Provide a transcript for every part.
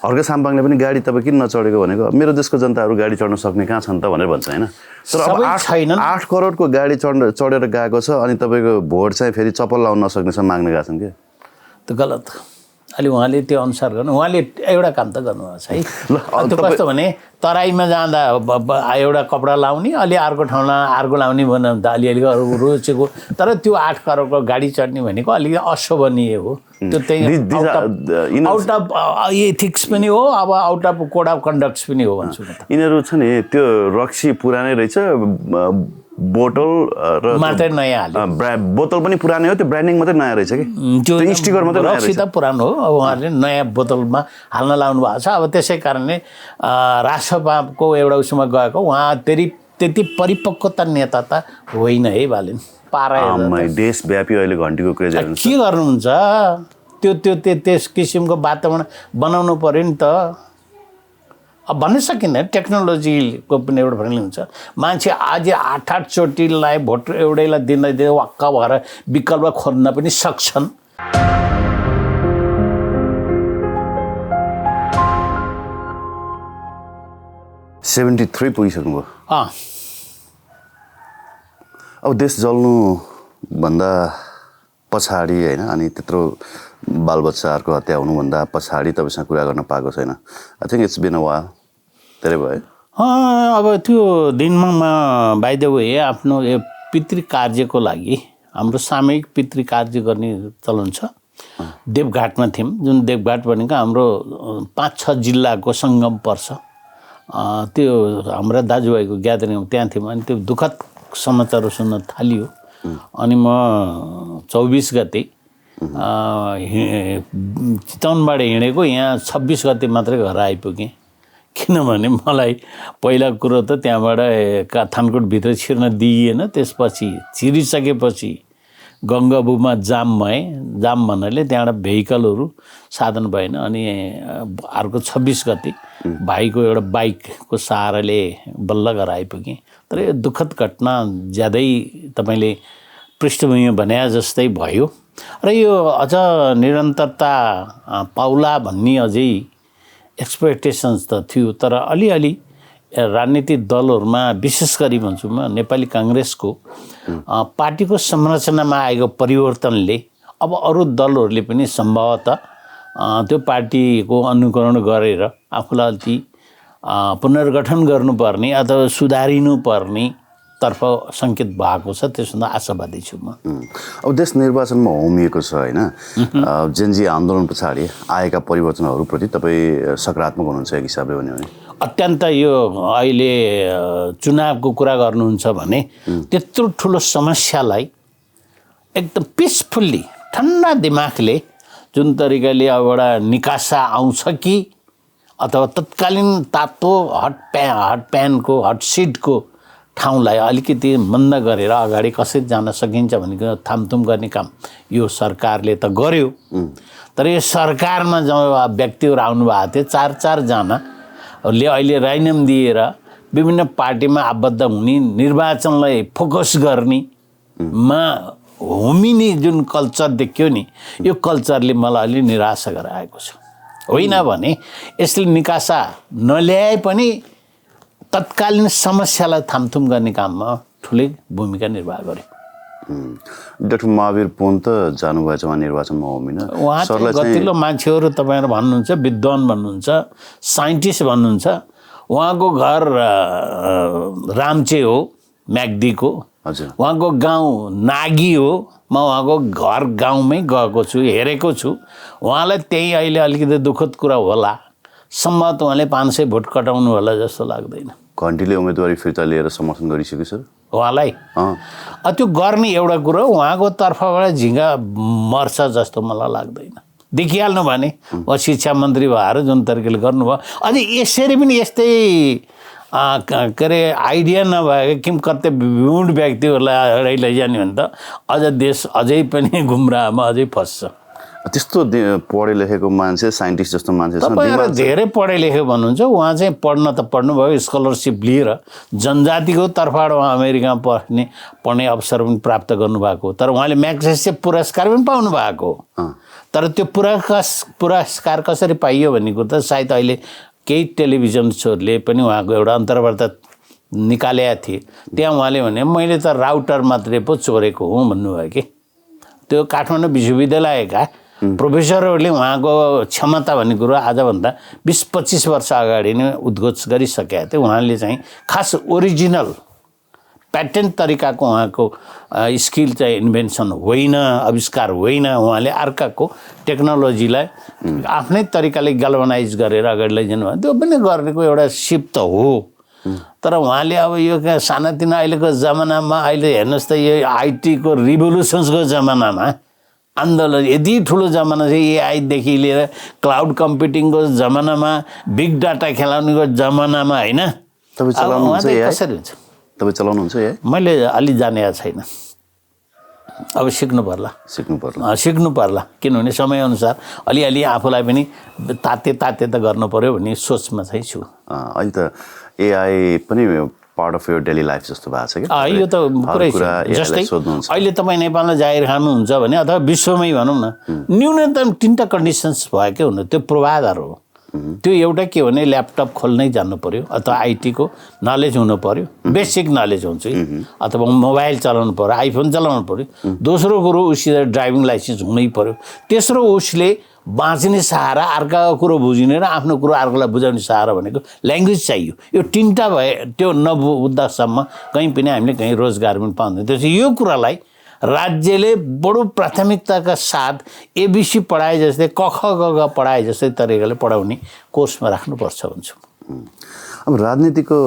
हर्क साम्पाङले पनि गाडी तपाईँ किन नचढेको भनेको मेरो देशको जनताहरू गाडी चढ्न सक्ने कहाँ छन् त भनेर भन्छ होइन। तर अब 8 करोडको गाडी चढेर गएको छ अनि तपाईँको भोट चाहिँ फेरि चप्पल लाउन नसक्नेसम्म माग्न गएको छन् क्या। त गलत। अलि उहाँले त्यो अनुसार गर्नु, उहाँले एउटा काम त गर्नुभएको छ है। त्यो कस्तो भने तराईमा जाँदा एउटा कपडा लाउने, अलि अर्को ठाउँमा अर्को लाउने भन्दा त अलिअलि रोचेको, तर त्यो 8 करोडको गाडी चढ्ने भनेको अलिकति अशोभनीय हो। त्यो त्यही आउट अफ एथिक्स पनि हो, अब आउट अफ कोड अफ कन्डक्ट्स पनि हो भन्छु म त। यिनीहरू छ नि त्यो रक्सी पुरानै रहेछ, बोतल र मात्रै नयाँ हाल्यो, बोतल पनि पुरानै हो, त्यो ब्रान्डिङ मात्रै नयाँ रहेछ कि, त्यो स्टिकर मात्रै नयाँ रहेछ। रक्सी त पुरानो हो, अब उहाँहरूले नयाँ बोतलमा हाल्न लाउनु भएको छ। अब त्यसै कारणले राष्ट्रपाको एउटा उसमा गएको उहाँ त्यति परिपक्वता नेता त होइन है बालेन। देशव्यापी अहिले घन्टीको क्रेज के गर्नुहुन्छ, त्यस किसिमको वातावरण बनाउनु पर्यो नि त। अब भन्न सकिँदैन, टेक्नोलोजीको पनि एउटा प्रब्लम हुन्छ। मान्छे आज 8 चोटिलाई भोट एउटैलाई दिँदै वाक्क भएर विकल्प खोज्न पनि सक्छन्। $73 पुगिसक्नुभयो। अब देश जल्नुभन्दा पछाडि होइन, अनि त्यत्रो बालबच्चाहरूको हत्या हुनुभन्दा पछाडि तपाईँसँग कुरा गर्न पाएको छैन। I think it's been a while, धेरै भयो। अब त्यो दिनमा म बाइ द वे आफ्नो पितृकार्यको लागि हाम्रो सामूहिक पितृकार्य गर्ने चलन छ। देवघाटमा थियौँ, जुन देवघाट भनेको हाम्रो 5-6 जिल्लाको सङ्गम पर्छ। त्यो हाम्रा दाजुभाइको ग्यादरिङ त्यहाँ थियौँ। अनि त्यो दुःखद समाचार सुन्न थालियो। अनि म 24 गते चितवनबाट हिँडेको, यहाँ 26 गते मात्रै घर आइपुगेँ। किनभने मलाई पहिला कुरो त त्यहाँबाट थानकोटभित्र छिर्न दिइएन। त्यसपछि छिरिसकेपछि गङ्गाबुमा जाम भएँ। जाम भन्नाले त्यहाँबाट भेहिकलहरू साधन भएन। अनि अर्को 26 गते भाइको एउटा बाइकको सहाराले बल्ल घर आइपुगेँ। तर यो दुःखद घटना ज्यादै तपाईँले पृष्ठभूमि भने जस्तै भयो र यो अझ निरन्तरता पाउला भन्ने अझै एक्सपेक्टेसन्स त थियो। तर अलिअलि राजनीतिक दलहरूमा विशेष गरी भन्छु म नेपाली काङ्ग्रेसको पार्टीको संरचनामा आएको परिवर्तनले अब अरू दलहरूले पनि सम्भवतः त्यो पार्टीको अनुकरण गरेर आफूलाई अलिकति पुनर्गठन गर्नुपर्ने अथवा सुधारिनुपर्ने तर्फ सङ्केत भएको छ। त्यसभन्दा आशावादी छु म। अब देश निर्वाचनमा होमिएको छ होइन। जेनजी आन्दोलन पछाडि आएका परिवर्तनहरूप्रति तपाईँ सकारात्मक हुनुहुन्छ एक हिसाबले भन्यो भने? अत्यन्त। यो अहिले चुनावको कुरा गर्नुहुन्छ भने त्यत्रो ठुलो समस्यालाई एकदम पिसफुल्ली ठन्डा दिमागले जुन तरिकाले अब एउटा निकासा आउँछ कि अथवा तत्कालीन तातो हट सिटको ठाउँलाई अलिकति मन्द गरेर अगाडि कसरी जान सकिन्छ भनेको थामथुम गर्ने काम यो सरकारले त गर्यो। तर यो सरकारमा जब व्यक्तिहरू आउनुभएको थियो 4 जनाले अहिले राजीनामा दिएर विभिन्न पार्टीमा आबद्ध हुने, निर्वाचनलाई फोकस गर्नेमा होमिने जुन कल्चर देखियो नि, यो कल्चरले मलाई अलि निराशा गराएको छ। होइन भने यसले निकासा नल्याए पनि तत्कालीन समस्यालाई थामथुम गर्ने काममा ठुलै भूमिका निर्वाह गर्यो। डाक्टर महावीर पुन त जानुभएछ उहाँ निर्वाचनमा होमिन। उहाँ चाहिँ गतिलो मान्छेहरू तपाईँहरू भन्नुहुन्छ, विद्वान भन्नुहुन्छ, साइन्टिस्ट भन्नुहुन्छ। उहाँको घर रामचे हो, म्याग्दीको। हजुर। उहाँको गाउँ नागी हो। म उहाँको घर गाउँमै गएको छु, हेरेको छु। उहाँलाई त्यही अहिले अलिकति दुःखद कुरा होला, सम्भवतः उहाँले 500 भोट कटाउनु होला जस्तो लाग्दैन। घन्टीले उम्मेदवारी फिर्ता लिएर समर्थन गरिसक्यो सर उहाँलाई। त्यो गर्ने एउटा कुरो उहाँको तर्फबाट झिङ्गा मर्छ जस्तो मलाई लाग्दैन। देखिहाल्नु भने उहाँ शिक्षा मन्त्री भएर जुन तरिकाले गर्नुभयो, अझै यसरी पनि यस्तै के अरे आइडिया नभएको कि कतै विमुड व्यक्तिहरूलाई अगाडि लैजाने भने त अझ देश अझै पनि गुमराहमा अझै फस्छ। त्यस्तो पढे लेखेको मान्छे, साइन्टिस्ट जस्तो मान्छे तपाईँहरू धेरै पढे लेखेको भन्नुहुन्छ। उहाँ चाहिँ पढ्न त पढ्नुभयो, स्कलरसिप लिएर जनजातिको तर्फबाट उहाँ अमेरिकामा पढ्ने अवसर पनि प्राप्त गर्नुभएको। तर उहाँले म्याग्सेसे पुरस्कार पनि पाउनु भएको। तर त्यो पुरस्कार कसरी पाइयो भन्ने कुरो त सायद अहिले केही टेलिभिजन सोहरूले पनि उहाँको एउटा अन्तर्वार्ता निकालेका थिए। त्यहाँ उहाँले भने मैले त राउटर मात्रै पो चोरेको हुँ भन्नुभयो कि। त्यो काठमाडौँ विश्वविद्यालयका प्रोफेसरहरूले उहाँको क्षमता भन्ने कुरो आजभन्दा 20-25 वर्ष अगाडि नै उद्घोष गरिसकेका थिए। उहाँले चाहिँ खास ओरिजिनल प्याटेन्ट तरिकाको उहाँको स्किल चाहिँ इन्भेन्सन होइन, आविष्कार होइन। उहाँले अर्काको टेक्नोलोजीलाई आफ्नै तरिकाले गल्भनाइज गरेर अगाडि लैजानु भयो। त्यो पनि गर्नेको एउटा सिप त हो। तर उहाँले अब यो सानातिना अहिलेको जमानामा अहिले हेर्नुहोस् त यो आइटीको रिभोल्युसन्सको जमानामा आन्दोलन यति ठुलो जमाना छ, एआईदेखि लिएर क्लाउड कम्प्युटिङको जमानामा, बिग डाटा खेलाउनेको जमानामा होइन, कसरी हुन्छ? तपाईँ चलाउनुहुन्छ या? मैले अलि जानेको छैन, अब सिक्नु पर्ला किनभने समयअनुसार अलिअलि आफूलाई पनि ताते त गर्नु पर्यो भन्ने सोचमा चाहिँ छु। अहिले त एआई पनि पार्ट अफ यो डेली लाइफ जस्तो भएको छ कि? यो त पुरै जस्तै अहिले तपाईँ नेपालमा जाहिर खानुहुन्छ भने अथवा विश्वमै भनौँ न, न्यूनतम 3टा कन्डिसन्स भएकै हुनु। त्यो पूर्वाधार हो। त्यो एउटा के भने ल्यापटप खोल्नै जानु पर्यो अथवा आइटीको नलेज हुनु पर्यो, बेसिक नलेज हुन्छ, अथवा मोबाइल चलाउनु पर्यो, आइफोन चलाउनु पर्यो। दोस्रो कुरो उसित ड्राइभिङ लाइसेन्स हुनै पर्यो। तेस्रो उसले बाँच्ने सहारा, अर्काको कुरो बुझिने र आफ्नो कुरो अर्कोलाई बुझाउने सहारा भनेको ल्याङ्ग्वेज चाहियो। यो 3टा भए त्यो नबुझ्दासम्म कहीँ पनि हामीले कहीँ रोजगार पनि पाउँदैन। त्यसपछि यो कुरालाई राज्यले बडो प्राथमिकताका साथ एबिसी पढाए जस्तै, क ख ग घ पढाए जस्तै तरिकाले पढाउने कोर्समा राख्नुपर्छ भन्छु। अब राजनीतिको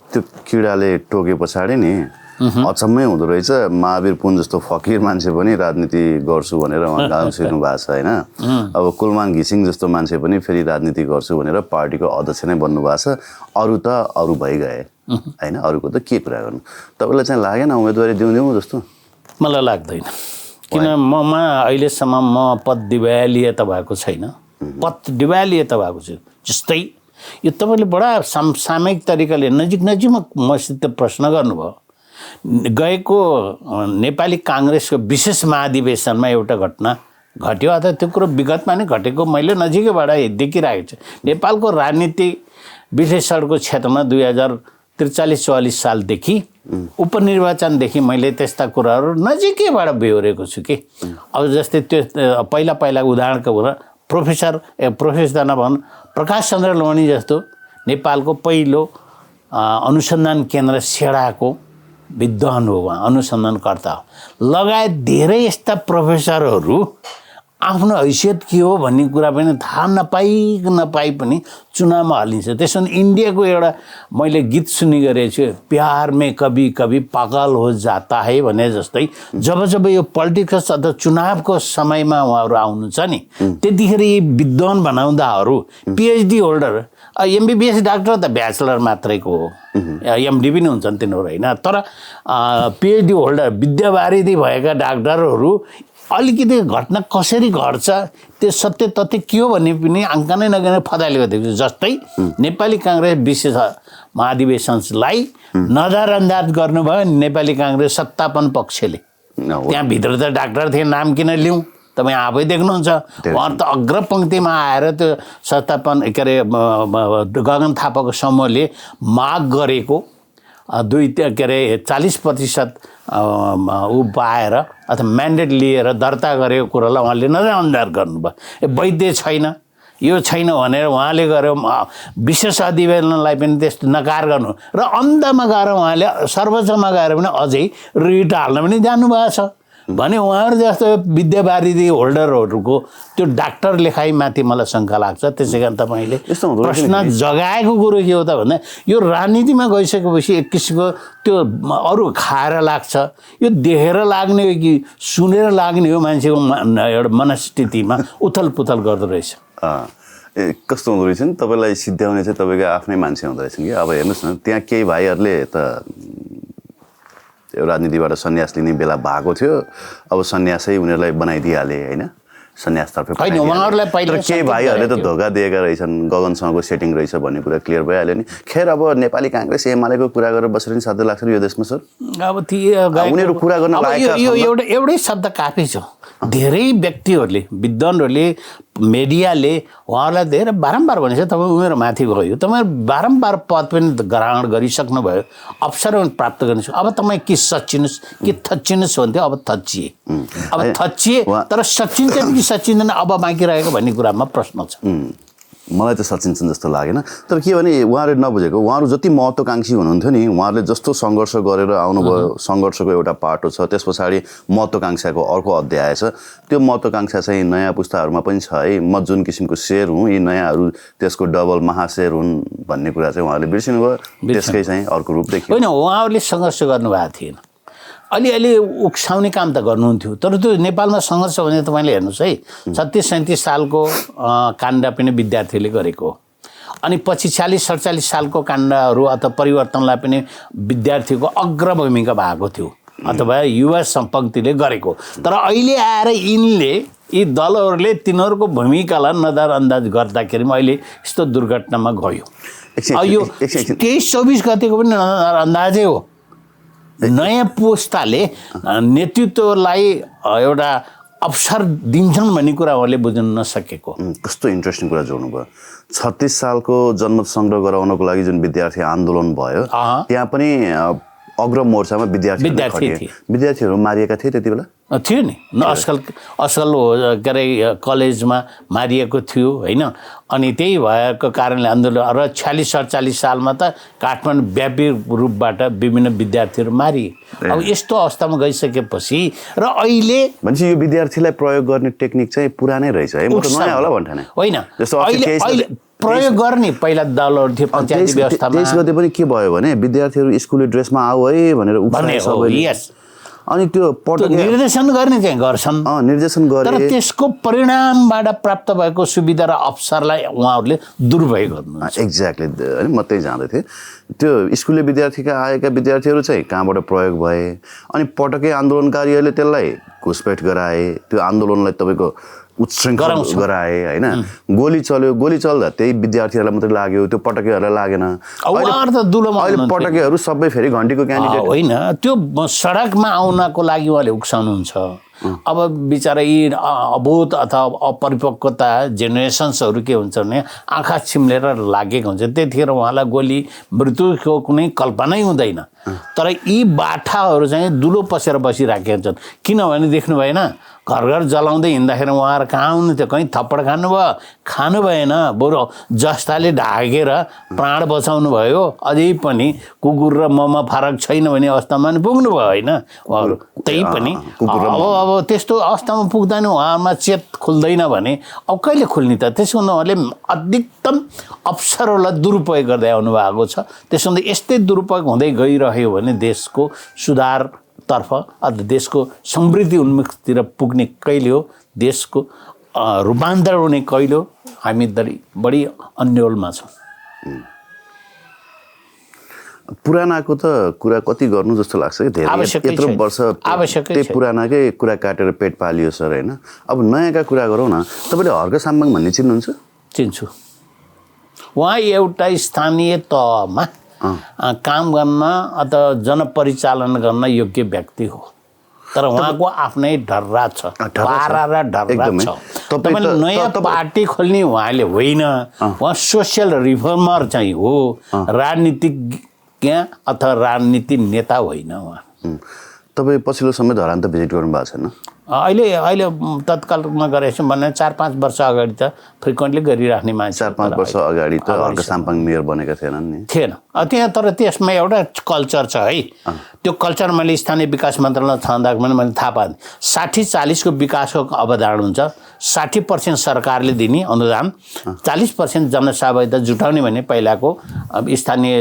त्यो किडाले टोके पछाडि नि अचम्मै हुँदो रहेछ। महावीर पुन जस्तो फकिर मान्छे पनि राजनीति गर्छु भनेर उहाँ गाउँ छिर्नु भएको छ होइन। अब कुलमान घिसिङ जस्तो मान्छे पनि फेरि राजनीति गर्छु भनेर पार्टीको अध्यक्ष नै बन्नु भएको छ। अरू त अरू भइगए होइन, अरूको त के कुरा गर्नु। तपाईँलाई चाहिँ लागेन उम्मेदवारी दिउँ जस्तो? मलाई लाग्दैन, किन ममा अहिलेसम्म म पद दिवालियता भएको छैन, भएको छु। जस्तै यो तपाईँले बडा सामयिक तरिकाले नजिकमा मसित प्रश्न गर्नुभयो। गएको नेपाली काङ्ग्रेसको विशेष महाधिवेशनमा एउटा घटना घट्यो अथवा त्यो कुरो विगतमा नै घटेको मैले नजिकैबाट देखिरहेको छु। नेपालको राजनीति विश्लेषणको क्षेत्रमा 2043-44 सालदेखि उपनिर्वाचनदेखि मैले त्यस्ता कुराहरू नजिकैबाट बेहोरेको छु कि। अब जस्तै त्यो पहिला उदाहरणको कुरा प्रोफेसर नभन् प्रकाश चन्द्र लोहनी जस्तो नेपालको पहिलो अनुसन्धान केन्द्र सेडाको विद्वान हो, उहाँ अनुसन्धानकर्ता हो, लगायत धेरै यस्ता प्रोफेसरहरू आफ्नो हैसियत के हो भन्ने कुरा पनि थाहा नपाई पनि चुनावमा हालिन्छ। त्यसो भने इन्डियाको एउटा मैले गीत सुनि गरेको छु, प्यार में कभी कभी पागल हो जाता है भने जस्तै जब यो पोलिटिक्स अथवा चुनावको समयमा उहाँहरू आउनुहुन्छ नि, त्यतिखेर यी विद्वान बनाउँदाहरू पिएचडी होल्डर, एमबिबिएस डाक्टर त ब्याचलर मात्रैको हो, एमडी पनि हुन्छन् तिनीहरू होइन, तर पिएचडी होल्डर विद्यावारिधि भएका डाक्टरहरू अलिकति घटना कसरी घट्छ, त्यो सत्य तथ्य के हो भन्ने पनि आङ्कनै नगर्ने फदाइलेको देख्छु। जस्तै नेपाली काङ्ग्रेस विशेष महाधिवेशनलाई नजरअन्दाज गर्नुभयो नेपाली काङ्ग्रेस सत्तापन पक्षले। त्यहाँभित्र त डाक्टर थिए, नाम किन लिउँ, तपाईँ आफै देख्नुहुन्छ। उहाँहरू त अग्रपङ्क्तिमा आएर त्यो सत्तापन के अरे गगन थापाको समूहले माग गरेको 40% ऊ पाएर अथवा म्यान्डेट लिएर दर्ता गरेको कुरालाई उहाँले नजरअन्दाज गर्नुभयो। वैध छैन, यो छैन भनेर उहाँले गएर विशेष अधिवेशनलाई पनि त्यस्तो नकार गर्नु र अन्तमा गएर उहाँले सर्वोच्चमा गएर पनि अझै रिट हाल्न पनि जानुभएको छ भने उहाँहरू जस्तो विद्यावारिधि होल्डरहरूको त्यो डाक्टर लेखाइमाथि मलाई शङ्का लाग्छ। त्यसै कारण तपाईँले प्रश्न जगाएको कुरो के हो त भन्दा यो राजनीतिमा गइसकेपछि एक किसिमको त्यो अरू खाएर लाग्छ, यो देखेर लाग्ने हो कि सुनेर लाग्ने हो, मान्छेको एउटा मनस्थितिमा उथल पुथल गर्दो रहेछ। कस्तो हुँदो रहेछ नि, तपाईँलाई सिद्ध्याउने चाहिँ तपाईँको आफ्नै मान्छे हुँदो रहेछन् कि। अब हेर्नुहोस् न, त्यहाँ केही भाइहरूले त राजनीतिबाट सन्यास लिने बेला भएको थियो, अब सन्यासै उनीहरूलाई बनाइदिइहाले होइन। सन्यासतर्फे होइन, उहाँहरूलाई पहिले तर केही भाइहरूले त धोका दिएका रहेछन्, गगनसँगको सेटिङ रहेछ भन्ने कुरा क्लियर भइहाल्यो नि। खेर अब नेपाली काङ्ग्रेस एमालेको कुरा गरेर बसेर नि साध्य लाग्छ यो देशमा सर। अब उनीहरू कुरा गर्न लायक यो एउटै शब्द काफी छ। धेरै व्यक्तिहरूले, विद्वानहरूले, मिडियाले उहाँहरूलाई धेरै बारम्बार भनेको छ तपाईँ उमेर माथि गयो, तपाईँ बारम्बार पद पनि ग्रहण गरिसक्नुभयो, अवसर पनि प्राप्त गर्नु, अब तपाईँ कि सचिनुहोस् कि थच्चिनुहोस् भन्थ्यो, अब थच्चिए। अब थच्चिए तर सचिन्छ कि सचिँदैन अब बाँकी रहेको भन्ने कुरामा प्रश्न छ। मलाई त सचिन्छन् जस्तो लागेन। तर के भने उहाँहरूले नबुझेको, उहाँहरू जति महत्त्वकाङ्क्षी हुनुहुन्थ्यो नि, उहाँहरूले जस्तो सङ्घर्ष गरेर आउनुभयो, सङ्घर्षको एउटा पाटो छ, त्यस पछाडि महत्त्वकाङ्क्षाको अर्को अध्याय छ। त्यो महत्त्वकाङ्क्षा चाहिँ नयाँ पुस्ताहरूमा पनि छ है। म जुन किसिमको शेर हुँ, यी नयाँहरू त्यसको डबल महाशेर हुन् भन्ने कुरा चाहिँ उहाँहरूले बिर्सिनुभयो। त्यसकै चाहिँ अर्को रूप देखियो। होइन, उहाँहरूले सङ्घर्ष गर्नुभएको थिएन, अलिअलि उक्साउने काम त गर्नुहुन्थ्यो। तर त्यो नेपालमा सङ्घर्ष भने तपाईँले हेर्नुहोस् है, 36-37 सालको काण्ड पनि विद्यार्थीले गरेको, अनि पछि 46-47 सालको काण्डहरू अथवा परिवर्तनलाई पनि विद्यार्थीको अग्रभूमिका भएको थियो अथवा युवा सम्पङ्क्तिले गरेको। तर अहिले आएर यिनले, यी दलहरूले तिनीहरूको भूमिकालाई नजरअन्दाज गर्दाखेरि अहिले यस्तो दुर्घटनामा गयो। यो 23-24 गतिको पनि नजरअन्दाजै हो। नयाँ पुस्ताले नेतृत्वलाई एउटा अवसर दिन्छन् भन्ने कुरा उहाँले बुझ्न नसकेको। कस्तो इन्ट्रेस्टिङ कुरा जोड्नु भयो। 36 सालको जनमत सङ्ग्रह गराउनको लागि जुन विद्यार्थी आन्दोलन भयो, त्यहाँ पनि अग्र मोर्चामा विद्यार्थीहरू मारिएका थिए त्यति बेला? थियो नि, असल के अरे कलेजमा मारिएको थियो होइन। अनि त्यही भएको कारणले आन्दोलन र 46-47 सालमा त काठमाडौँ व्यापी रूपबाट विभिन्न विद्यार्थीहरू मारिए। अब यस्तो अवस्थामा गइसकेपछि र अहिले भनेपछि यो विद्यार्थीलाई प्रयोग गर्ने टेक्निक चाहिँ पुरानै रहेछ है, म त नयाँ होला भन्ठाने होइन। अहिले प्रयोग गर्ने पहिला दलहरू थियो पञ्चायती व्यवस्थामा। त्यस गते पनि के भयो भने विद्यार्थीहरू स्कुले ड्रेसमा आऊ है भनेर अनि त्यो निर्देशन गर्ने चाहिँ गर्छन्, निर्देशन गरे। तर त्यसको परिणामबाट प्राप्त भएको सुविधा र अवसरलाई उहाँहरूले दुरुपयोग गर्नु। एक्ज्याक्टली, होइन म त्यही जाँदै थिएँ। त्यो स्कुले विद्यार्थीका आएका विद्यार्थीहरू चाहिँ कहाँबाट प्रयोग भए, अनि पटकै आन्दोलनकारीहरूले त्यसलाई घुसपेट गराए, त्यो आन्दोलनलाई तपाईँको उत्शृङ्खल गराए होइन। गोली चल्यो, गोली चल्दा त्यही विद्यार्थीहरूलाई मात्रै लाग्यो, त्यो पटकेहरूलाई लागेन। अहिले पटकेहरू सबै फेरि घन्टीको क्यान्डिडेट होइन, त्यो सडकमा आउनको लागि उहाँले उक्साउनुहुन्छ। अब बिचरा यी अबोध अथवा अपरिपक्वता जेनेरेसन्सहरू के हुन्छ भने आँखा छिम्लेर लागेको हुन्छ, त्यतिखेर उहाँलाई गोली मृत्युको कुनै कल्पनै हुँदैन। तर यी बाठाहरू चाहिँ दुलो पसेर बसिराखेका हुन्छन्। किनभने देख्नु भएन, घर घर जलाउँदै हिँड्दाखेरि उहाँहरू कहाँ हुनुहुन्थ्यो, कहीँ थप्पड खानु भएन, बरु जस्ताले ढाकेर प्राण बचाउनु भयो। अझै पनि कुकुर र ममा फरक छैन भन्ने अवस्थामा पनि पुग्नु भयो होइन उहाँहरू। त्यही पनि अब त्यस्तो अवस्थामा पुग्दैन, उहाँमा चेत खुल्दैन भने अब कहिले खुल्ने त? त्यसो हुँदा उहाँले अधिकतम अवसरहरूलाई दुरुपयोग गर्दै आउनुभएको छ। त्यसो हुँदा यस्तै दुरुपयोग हुँदै गइरह्यो भने देशको सुधारतर्फ अथवा देशको समृद्धि उन्मुखतिर पुग्ने कहिले हो, देशको रूपान्तरण हुने कहिले हो, हामी बढी अन्यलमा छौँ। पुरानाको त कुरा कति गर्नु जस्तो लाग्छ कि धेरै यत्रो वर्ष त्यही पुरानाकै कुरा काटेर पेट पालियो सर होइन। अब नयाँका कुरा गरौँ न। तपाईँले हर्क साम्बाङ भन्ने चिन्नुहुन्छ? चिन्छु। उहाँ एउटा स्थानीय तहमा काम गर्न अथवा जनपरिचालन गर्न योग्य व्यक्ति हो, तर उहाँको आफ्नै ढर्रा छ, पारा र ढर्रा छ। तपाईँले नयाँ पार्टी खोल्ने उहाँले होइन, उहाँ सोसियल रिफर्मर चाहिँ हो, राजनीतिज्ञ अथवा राजनीति नेता होइन उहाँ। तपाईँ पछिल्लो समय धरान त भिजिट गर्नु भएको छैन? अहिले तत्कालमा गरेको छु भने 4-5 वर्ष अगाडि त फ्रिक्वेन्टली गरिराख्ने मान्छे। 4-5 वर्ष अगाडि त हर्क साम्बाङ मेयर बनेका थिएनन् नि? थिएन त्यहाँ, तर त्यसमा एउटा कल्चर छ है। त्यो कल्चर मैले स्थानीय विकास मन्त्रालयमा छँदा मैले थाहा पाएँ। 60-40 को विकासको अवधारणा हुन्छ। 60% सरकारले दिने अनुदान, 40% जनसहभागिता जुटाउने भन्ने पहिलाको स्थानीय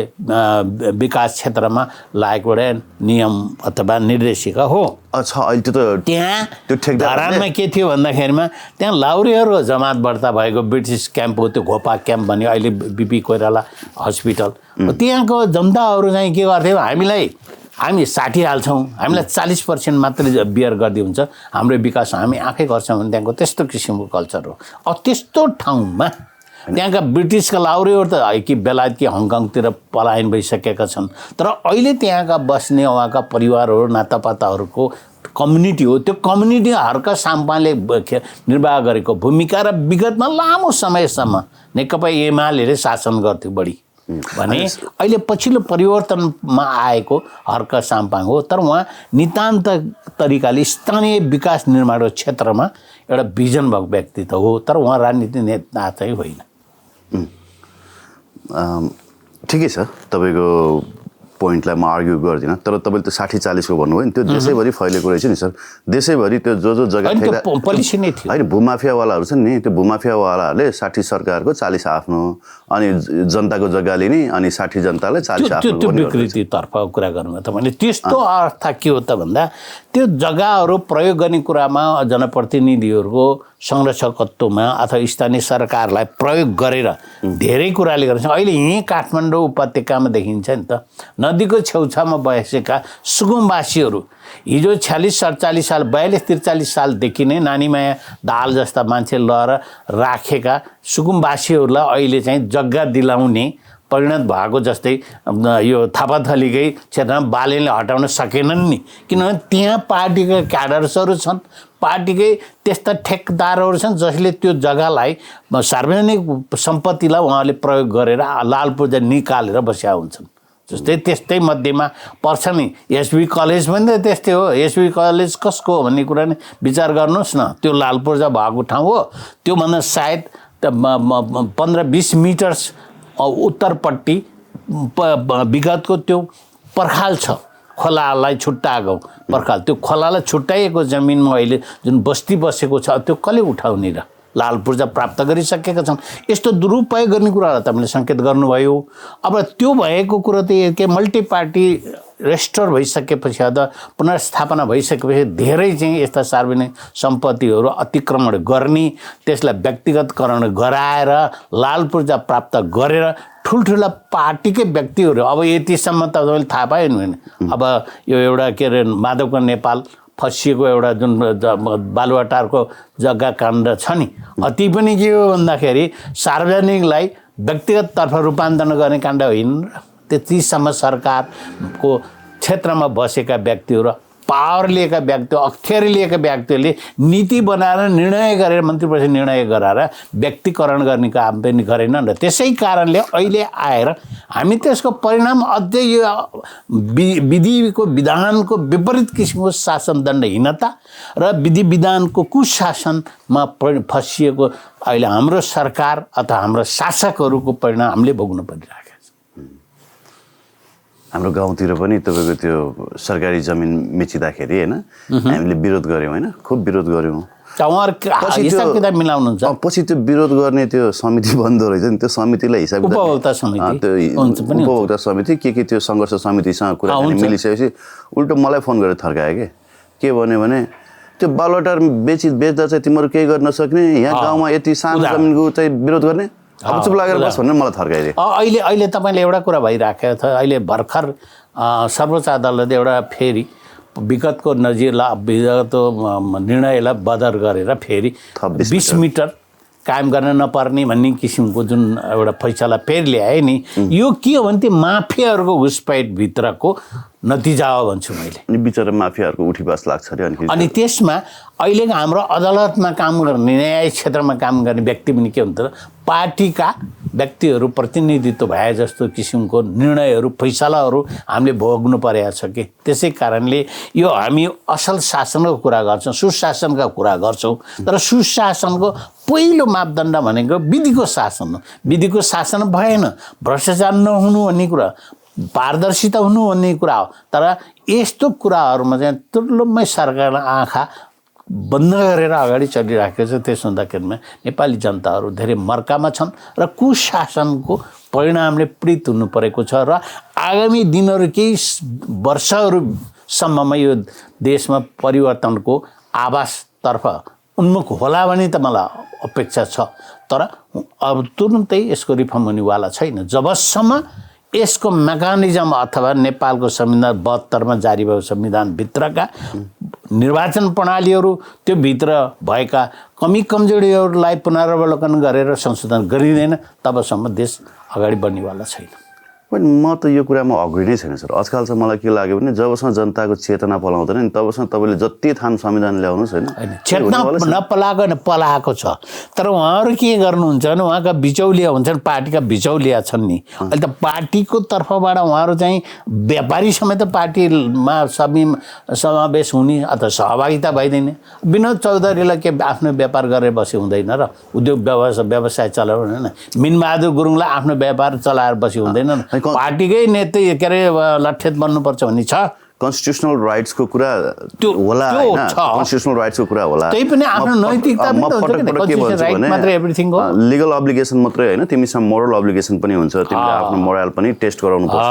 विकास क्षेत्रमा लागेको एउटा नियम अथवा निर्देशिका हो। अच्छा, अहिले त त्यहाँ धरानमा के थियो भन्दाखेरिमा त्यहाँ लाउरेहरू जमात बढ्ता भएको ब्रिटिस क्याम्प हो, त्यो घोपा क्याम्प भन्यो, अहिले बिपी कोइराला हस्पिटल। त्यहाँको जनताहरू चाहिँ के गर्थ्यो, हामीलाई हामी 60 हाल्छौँ, हामीलाई 40% मात्रै बियर गर्दै हुन्छ, हाम्रो विकास हामी आफै गर्छौँ भने त्यहाँको त्यस्तो किसिमको कल्चर हो। अब त्यस्तो ठाउँमा त्यहाँका ब्रिटिसका लाउरेहरू त कि बेलायत कि हङकङतिर पलायन भइसकेका छन्, तर अहिले त्यहाँका बस्ने उहाँका परिवारहरू नातापाताहरूको कम्युनिटी हो। त्यो कम्युनिटी हर्क साम्पाले निर्वाह गरेको भूमिका र विगतमा लामो समयसम्म नेकपा एमाले शासन गर्थ्यो बढी भने अहिले पछिल्लो परिवर्तनमा आएको हर्क साम्पाङ हो। तर उहाँ नितान्त तरिकाले स्थानीय विकास निर्माणको क्षेत्रमा एउटा भिजन भएको व्यक्तित्व हो, तर उहाँ राजनीति नेता चाहिँ होइन। ठिकै छ, तपाईँको पोइन्टलाई म आर्ग्यु गर्दिनँ, तर तपाईँले त्यो 60-40 को भन्नुभयो नि, त्यो देशैभरि फैलेको रहेछ नि सर। देशैभरि त्यो जो जग्गा पोलिसी नै थियो होइन, भूमाफियावालाहरू छन् नि, त्यो भूमाफियावालाहरूले 60 सरकारको 40 आफ्नो, अनि जनताको जग्गा लिने, अनि 60 जनतालाई 40 आफ्नो। त्यो विकृतितर्फ कुरा गर्नु त भने त्यस्तो अर्थ के हो त भन्दा त्यो जग्गाहरू प्रयोग गर्ने कुरामा जनप्रतिनिधिहरूको संरक्षकत्वमा अथवा स्थानीय सरकारलाई प्रयोग गरेर धेरै कुराले गर्छ। अहिले यहीँ काठमाडौँ उपत्यकामा देखिन्छ नि त, नदीको छेउछाउमा बसेका सुकुम्बासीहरू हिजो 46-47 साल 42-43 सालदेखि नै नानीमाया दाहाल जस्ता मान्छे लएर राखेका सुकुम्बासीहरूलाई अहिले चाहिँ जग्गा दिलाउने परिणत भएको जस्तै यो थापाथलीकै क्षेत्रमा बालेनले हटाउन सकेनन् नि, किनभने त्यहाँ पार्टीका क्याडर्सहरू छन्, पार्टीकै त्यस्ता ठेकदारहरू छन् जसले त्यो जग्गालाई सार्वजनिक सम्पत्तिलाई उहाँले प्रयोग गरेर लाल पूर्जा निकालेर बसेका हुन्छन्। जस्तै त्यस्तै मध्येमा पर्छ नि एसबी कलेज पनि त त्यस्तै हो। एसबी कलेज कसको हो भन्ने कुरा नै विचार गर्नुहोस् न। त्यो लाल पूर्जा भएको ठाउँ हो, त्योभन्दा सायद 15-20 मिटर उत्तरपट्टि विगतको त्यो पर्खाल छ, खोलालाई छुट्टाएको पर्खाल, त्यो खोलालाई छुट्याइएको जमिनमा अहिले जुन बस्ती बसेको छ त्यो कसले उठाउने र लाल पूर्जा प्राप्त गरिसकेका छन्। यस्तो दुरुपयोग गर्ने कुरालाई तपाईँले सङ्केत गर्नुभयो। अब त्यो भएको कुरो त के मल्टी पार्टी रेस्टोर भइसकेपछि अथवा पुनर्स्थापना भइसकेपछि धेरै चाहिँ यस्ता सार्वजनिक सम्पत्तिहरू अतिक्रमण गर्ने, त्यसलाई व्यक्तिगतकरण गराएर लाल पूर्जा प्राप्त गरेर ठुल्ठुला पार्टीकै व्यक्तिहरू, अब यतिसम्म त तपाईँले थाहा पाएन भने अब यो एउटा के अरे माधवका नेपाल फसिएको एउटा जुन बालुवाटारको जग्गा काण्ड छ नि, अति पनि के हो भन्दाखेरि सार्वजनिकलाई व्यक्तिगततर्फ रूपान्तरण गर्ने काण्ड होइन र त्यतिसम्म सरकारको क्षेत्रमा बसेका व्यक्तिहरू, पावर लिएका व्यक्ति, अख्तियार लिएका व्यक्तिहरूले नीति बनाएर निर्णय गरेर मन्त्री परिषद निर्णय गराएर व्यक्तिकरण गर्ने काम पनि गरेनन् र त्यसै कारणले अहिले आएर हामी त्यसको परिणाम अझै यो विधिको विधानको विपरीत किसिमको शासन दण्डहीनता र विधि विधानको कुशासनमा फसिएको अहिले हाम्रो सरकार अथवा हाम्रो शासकहरूको परिणाम हामीले भोग्नु परिरहेको छ। हाम्रो गाउँतिर पनि तपाईँको त्यो सरकारी जमिन मिचिँदाखेरि होइन हामीले विरोध गऱ्यौँ, होइन खुब विरोध गऱ्यौँ। पछि त्यो विरोध गर्ने त्यो समिति बन्दो रहेछ नि, त्यो समितिलाई हिसाब उपभोक्ता समिति के त्यो सङ्घर्ष समितिसँग कुरा मिलिसकेपछि उल्टो मलाई फोन गरेर थर्कायो के भन्यो भने त्यो बालुवाटार बेच्दा चाहिँ तिमीहरू केही गर्न सक्ने, यहाँ गाउँमा यति सानो जमिनको चाहिँ विरोध गर्ने, अब चुप लागेर बस भनेर मलाई थर्काइदिए। अहिले तपाईँले एउटा कुरा भइराखेको छ, अहिले भर्खर सर्वोच्च अदालतले एउटा फेरि विगतको विगतको निर्णयलाई बदर गरेर फेरि 20 मिटर कायम गर्न नपर्ने भन्ने किसिमको जुन एउटा फैसला फेरि ल्याए नि, यो के हो भने त्यो माफियाहरूको घुसपैठभित्रको नतिजा हो भन्छु मैले। अनि बिचरा माफियाहरूको उठीबास लाग्छ अरे। अनि त्यसमा अहिलेको हाम्रो अदालतमा काम गर्ने, न्याय क्षेत्रमा काम गर्ने व्यक्ति पनि के हुन्छ, पार्टीका व्यक्तिहरू प्रतिनिधित्व भए जस्तो किसिमको निर्णयहरू फैसलाहरू हामीले भोग्नु परेको छ कि त्यसै कारणले यो हामी असल शासनको कुरा गर्छौँ, सुशासनका कुरा गर्छौँ, तर सुशासनको पहिलो मापदण्ड भनेको विधिको शासन हो। विधिको शासन भएन, भ्रष्टाचार नहुनु भन्ने कुरा, पारदर्शिता हुनु भन्ने कुरा हो। तर यस्तो कुराहरूमा चाहिँ तुर्लुम्मै सरकारले आँखा बन्द गरेर अगाडि चलिराखेको छ। त्यस हुँदाखेरिमा नेपाली जनताहरू धेरै मर्कामा छन् र कुशासनको परिणामले पीडित हुनु परेको छ र आगामी दिनहरू केही वर्षहरूसम्ममा यो देशमा परिवर्तनको आवाजतर्फ उन्मुख होला भने त मलाई अपेक्षा छ। तर अब तुरुन्तै यसको रिफर्म हुनेवाला छैन। जबसम्म यसको मेकानिजम अथवा नेपालको संविधान 72 मा जारी भएको संविधानभित्रका निर्वाचन प्रणालीहरू त्यो भित्र भएका कमी कमजोरीहरूलाई पुनरावलोकन गरेर संशोधन गरिँदैन तबसम्म देश अगाडि बढ्नेवाला छैन। पनि म त यो कुरामा अग्री नै छैन सर। आजकल चाहिँ मलाई के लाग्यो भने जबसम्म जनताको चेतना पलाउँदैन नि तबसम्म तपाईँले जति थान संविधान ल्याउनुहोस् होइन, चेतना नपलाएको न पलाएको छ। तर उहाँहरू के गर्नुहुन्छ भने उहाँका बिचौलिया हुन्छन्, पार्टीका बिचौलिया छन् नि। अहिले त पार्टीको तर्फबाट उहाँहरू चाहिँ व्यापारी समेत पार्टीमा समावेश हुने अथवा सहभागिता भइदिने। विनोद चौधरीलाई के आफ्नो व्यापार गरेर बसी हुँदैन र उद्योग व्यवसाय चलाएर हुँदैन। मिनबहादुर गुरुङलाई आफ्नो व्यापार चलाएर बसी हुँदैन न। पार्टीकै नेता के अरे लठ्ठेत बन्नुपर्छ भन्ने छ। कन्स्टिट्युसनल राइट्सको कुरा होला हैन, कन्स्टिट्युसनल राइट्सको कुरा होला। त्यही पनि आफ्नो नैतिकता पनि हुन्छ नि, कन्स्टिट्युसनल राइट मात्र एभ्रिथिङ हो। लिगल अब्लिगेसन मात्रै हैन, तिमीसँग मोरल अब्लिगेसन पनि हुन्छ। तिमीले आफ्नो मोरल पनि टेस्ट गराउनु पर्छ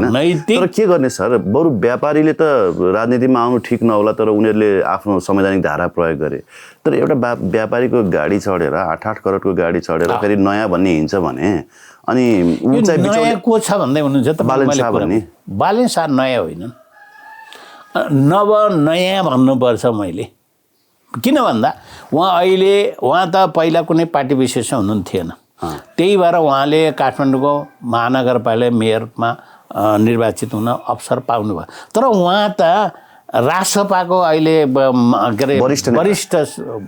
हैन। तर के गर्ने सर, बरु व्यापारीले त राजनीतिमा आउनु ठिक नहोला तर उनीहरूले आफ्नो संवैधानिक धारा प्रयोग गरे। तर एउटा व्यापारीको गाडी चढेर 8-8 करोडको गाडी चढेर फेरि नयाँ भन्ने हिँड्छ भने अनि नयाँ को छ भन्दै हुनुहुन्छ त? बालेन शाह नयाँ होइन, नयाँ भन्नुपर्छ मैले। किन भन्दा उहाँ त पहिला कुनै पार्टी विशेष हुनुहुन्थेन। त्यही भएर उहाँले काठमाडौँको महानगरपालिका मेयरमा निर्वाचित हुन अवसर पाउनुभयो। तर उहाँ त राष्ट्रपाको अहिले के अरे वरिष्ठ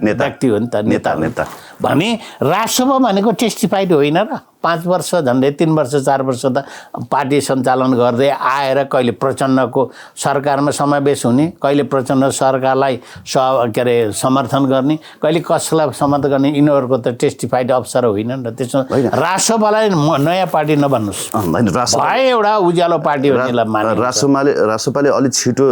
व्यक्ति हो नि त, नेता भने राष्ट्रपा भनेको टेस्टिफाइड होइन र। 5 वर्ष झन्डै 3 वर्ष 4 वर्ष त पार्टी सञ्चालन गर्दै आएर कहिले प्रचण्डको सरकारमा समावेश हुने, कहिले प्रचण्ड सरकारलाई के अरे समर्थन गर्ने, कहिले कसलाई समर्थन गर्ने, यिनीहरूको त टेस्टिफाइड अफसर होइन नि त। त्यसमा राष्ट्रपालाई नयाँ पार्टी नभन्नुहोस्, भए एउटा उज्यालो पार्टी हो। राष्ट्रपाले अलिक छिटो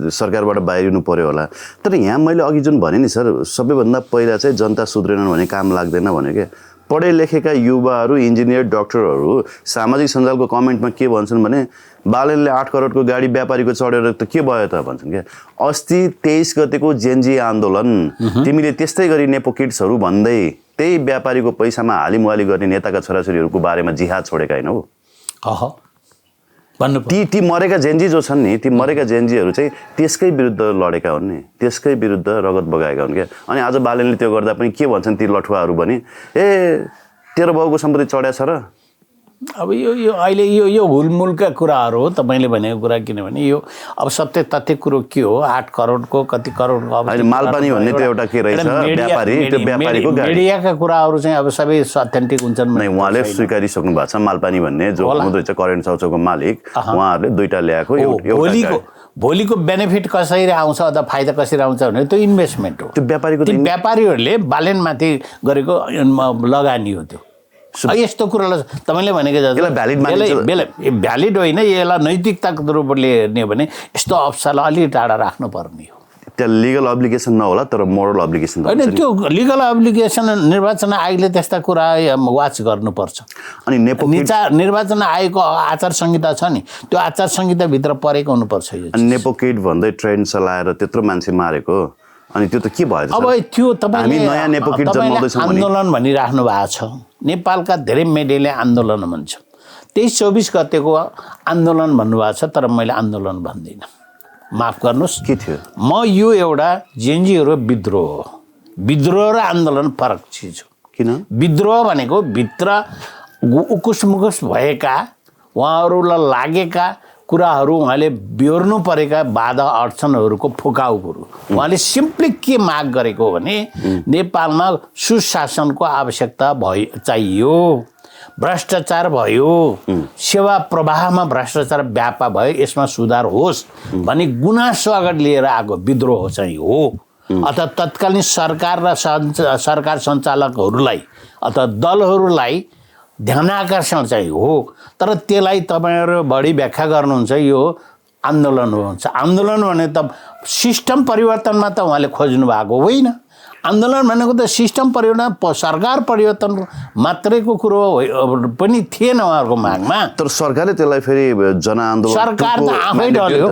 सरकारबाट बाहिरिनु पर्यो होला। तर यहाँ मैले अघि जुन भने नि सर, सबैभन्दा पहिला चाहिँ जनता सुध्रेनन् भने काम लाग्दैन भने के पढे लेखेका युवाहरू, इन्जिनियर, डक्टरहरू सामाजिक सञ्जालको कमेन्टमा के भन्छन् भने बालेनले 8 करोडको गाडी व्यापारीको चढेर त के भयो त भन्छन् क्या। अस्ति 23 गतेको जेनजी आन्दोलन तिमीले त्यस्तै गरी नेपोकिड्सहरू भन्दै त्यही व्यापारीको पैसामा हालिमुहाली गर्ने नेताका छोराछोरीहरूको बारेमा जिहाद छोडेका होइन हो। ती मरेका जेन्जी जो छन् नि, ती मरेका जेन्जीहरू चाहिँ त्यसकै विरुद्ध लडेका हुन् नि, त्यसकै विरुद्ध रगत बगाएका हुन् क्या। अनि आज बालेनले त्यो गर्दा पनि के भन्छन् ती लठुवाहरू पनि, ए तेरो बाउको सम्पत्ति चढ्या छ र। अब यो अहिले यो हुलमुलका कुराहरू हो तपाईँले भनेको कुरा। किनभने यो अब सत्य तथ्य कुरो के हो, 8 करोडको कति करोडको अब मालपानी भन्ने त्यो एउटा के रहेछ व्यापारी, त्यो व्यापारीको गाडी। मिडियाका कुराहरू चाहिँ अब सबै अथेन्टिक हुन्छन्। नै उहाँले स्वीकारिसक्नु भएको छ मालपानी भन्ने जो हुँदो रहेछ करेन्ट चाउचाउको मालिक, उहाँहरूले दुईटा ल्याएको। भोलिको बेनिफिट कसरी आउँछ अथवा फाइदा कसरी आउँछ भने त्यो इन्भेस्टमेन्ट हो। त्यो व्यापारीहरूले बालेनमाथि गरेको लगानी हो। त्यो यस्तो कुरालाई तपाईँले भनेको भ्यालिड होइन, यसलाई नैतिकताको रूपले हेर्ने हो भने यस्तो अफसरलाई अलि टाढा राख्नुपर्ने हो। त्यहाँ लिगल अब्लिगेसन नहोला तर मोरल अब्लिगेसन होइन। त्यो लिगल अब्लिगेसन निर्वाचन आयोगले त्यस्ता कुरा वाच गर्नुपर्छ। अनि निर्वाचन आयोगको आचार संहिता छ नि, त्यो आचार संहिताभित्र परेको हुनुपर्छ। नेपोकिड भन्दै ट्रेन चलाएर त्यत्रो मान्छे मारेको, अनि त्यो त के भयो? अब त्यो तपाईँले आन्दोलन भनिराख्नु भएको छ। नेपालका धेरै मिडियाले आन्दोलन भन्छ। 23-24 गतेको आन्दोलन भन्नुभएको छ, तर मैले आन्दोलन भन्दिनँ, माफ गर्नुहोस्। के थियो? म यो एउटा जेन्जीहरू विद्रोह हो। विद्रोह र आन्दोलन फरक चिज हो। किन? विद्रोह भनेको भित्र उकुस भएका उहाँहरूलाई लागेका कुराहरू, उहाँले बिहोर्नु परेका बाधा अडचनहरूको फुकाउहरू। उहाँले सिम्पली के माग गरेको भने नेपालमा सुशासनको आवश्यकता चाहियो, भ्रष्टाचार भयो, सेवा प्रवाहमा भ्रष्टाचार व्यापा भयो, यसमा सुधार होस् भन्ने गुनासो अगाडि लिएर आएको विद्रोह चाहिँ हो। अथवा तत्कालीन सरकार र सरकार सञ्चालकहरूलाई अथवा दलहरूलाई ध्यानाकर्षण चाहिँ हो। तर त्यसलाई तपाईँहरू बढी व्याख्या गर्नुहुन्छ यो आन्दोलन हुन्छ। आन्दोलन भने त सिस्टम परिवर्तनमा त उहाँले खोज्नु भएको होइन। आन्दोलन भनेको त सिस्टम परिवर्तन, सरकार परिवर्तन मात्रैको कुरो पनि थिएन उहाँहरूको मागमा। तर सरकारले त्यसलाई फेरि जनआन्दोलन, सरकार त आफै ढल्यो।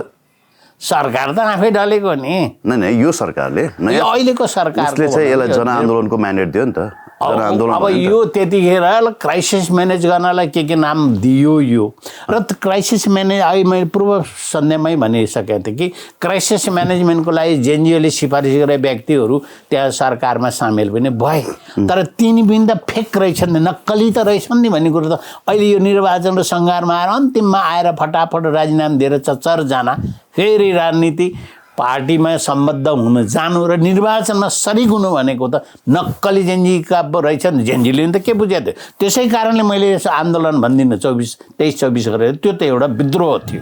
सरकार त आफै ढलेको नि। नै यो सरकारले, अहिलेको सरकारले चाहिँ यसलाई जनआन्दोलनको म्यान्डेट दियो नि त। जनआन्दोलन अब भन्यो नि त। यो त्यतिखेर क्राइसिस म्यानेज गर्नलाई के नाम दियो यो र क्राइसिस म्यानेज अहिले मैले पूर्व सन्ध्यामै भनिसकेको थिएँ कि क्राइसिस म्यानेजमेन्टको लागि जेएनजीओले सिफारिस गरे व्यक्तिहरू त्यहाँ सरकारमा सामेल पनि भए तर तिनी पनि त फेक रहेछन् नक्कली त रहेछन् नि भन्ने कुरो त अहिले यो निर्वाचन र सङ्घारमा आएर अन्तिममा आएर फटाफट राजीनामा दिएर चच्चरजना फेरि राजनीति पार्टीमा सम्बद्ध हुन जानु र निर्वाचनमा सरिक हुनु भनेको त नक्कली जेएनजीका रहेछन् जेएनजीले त के बुझेको थियो त्यसै कारणले मैले यस आन्दोलन भन्दिनँ 23-24 गरेर त्यो त एउटा विद्रोह थियो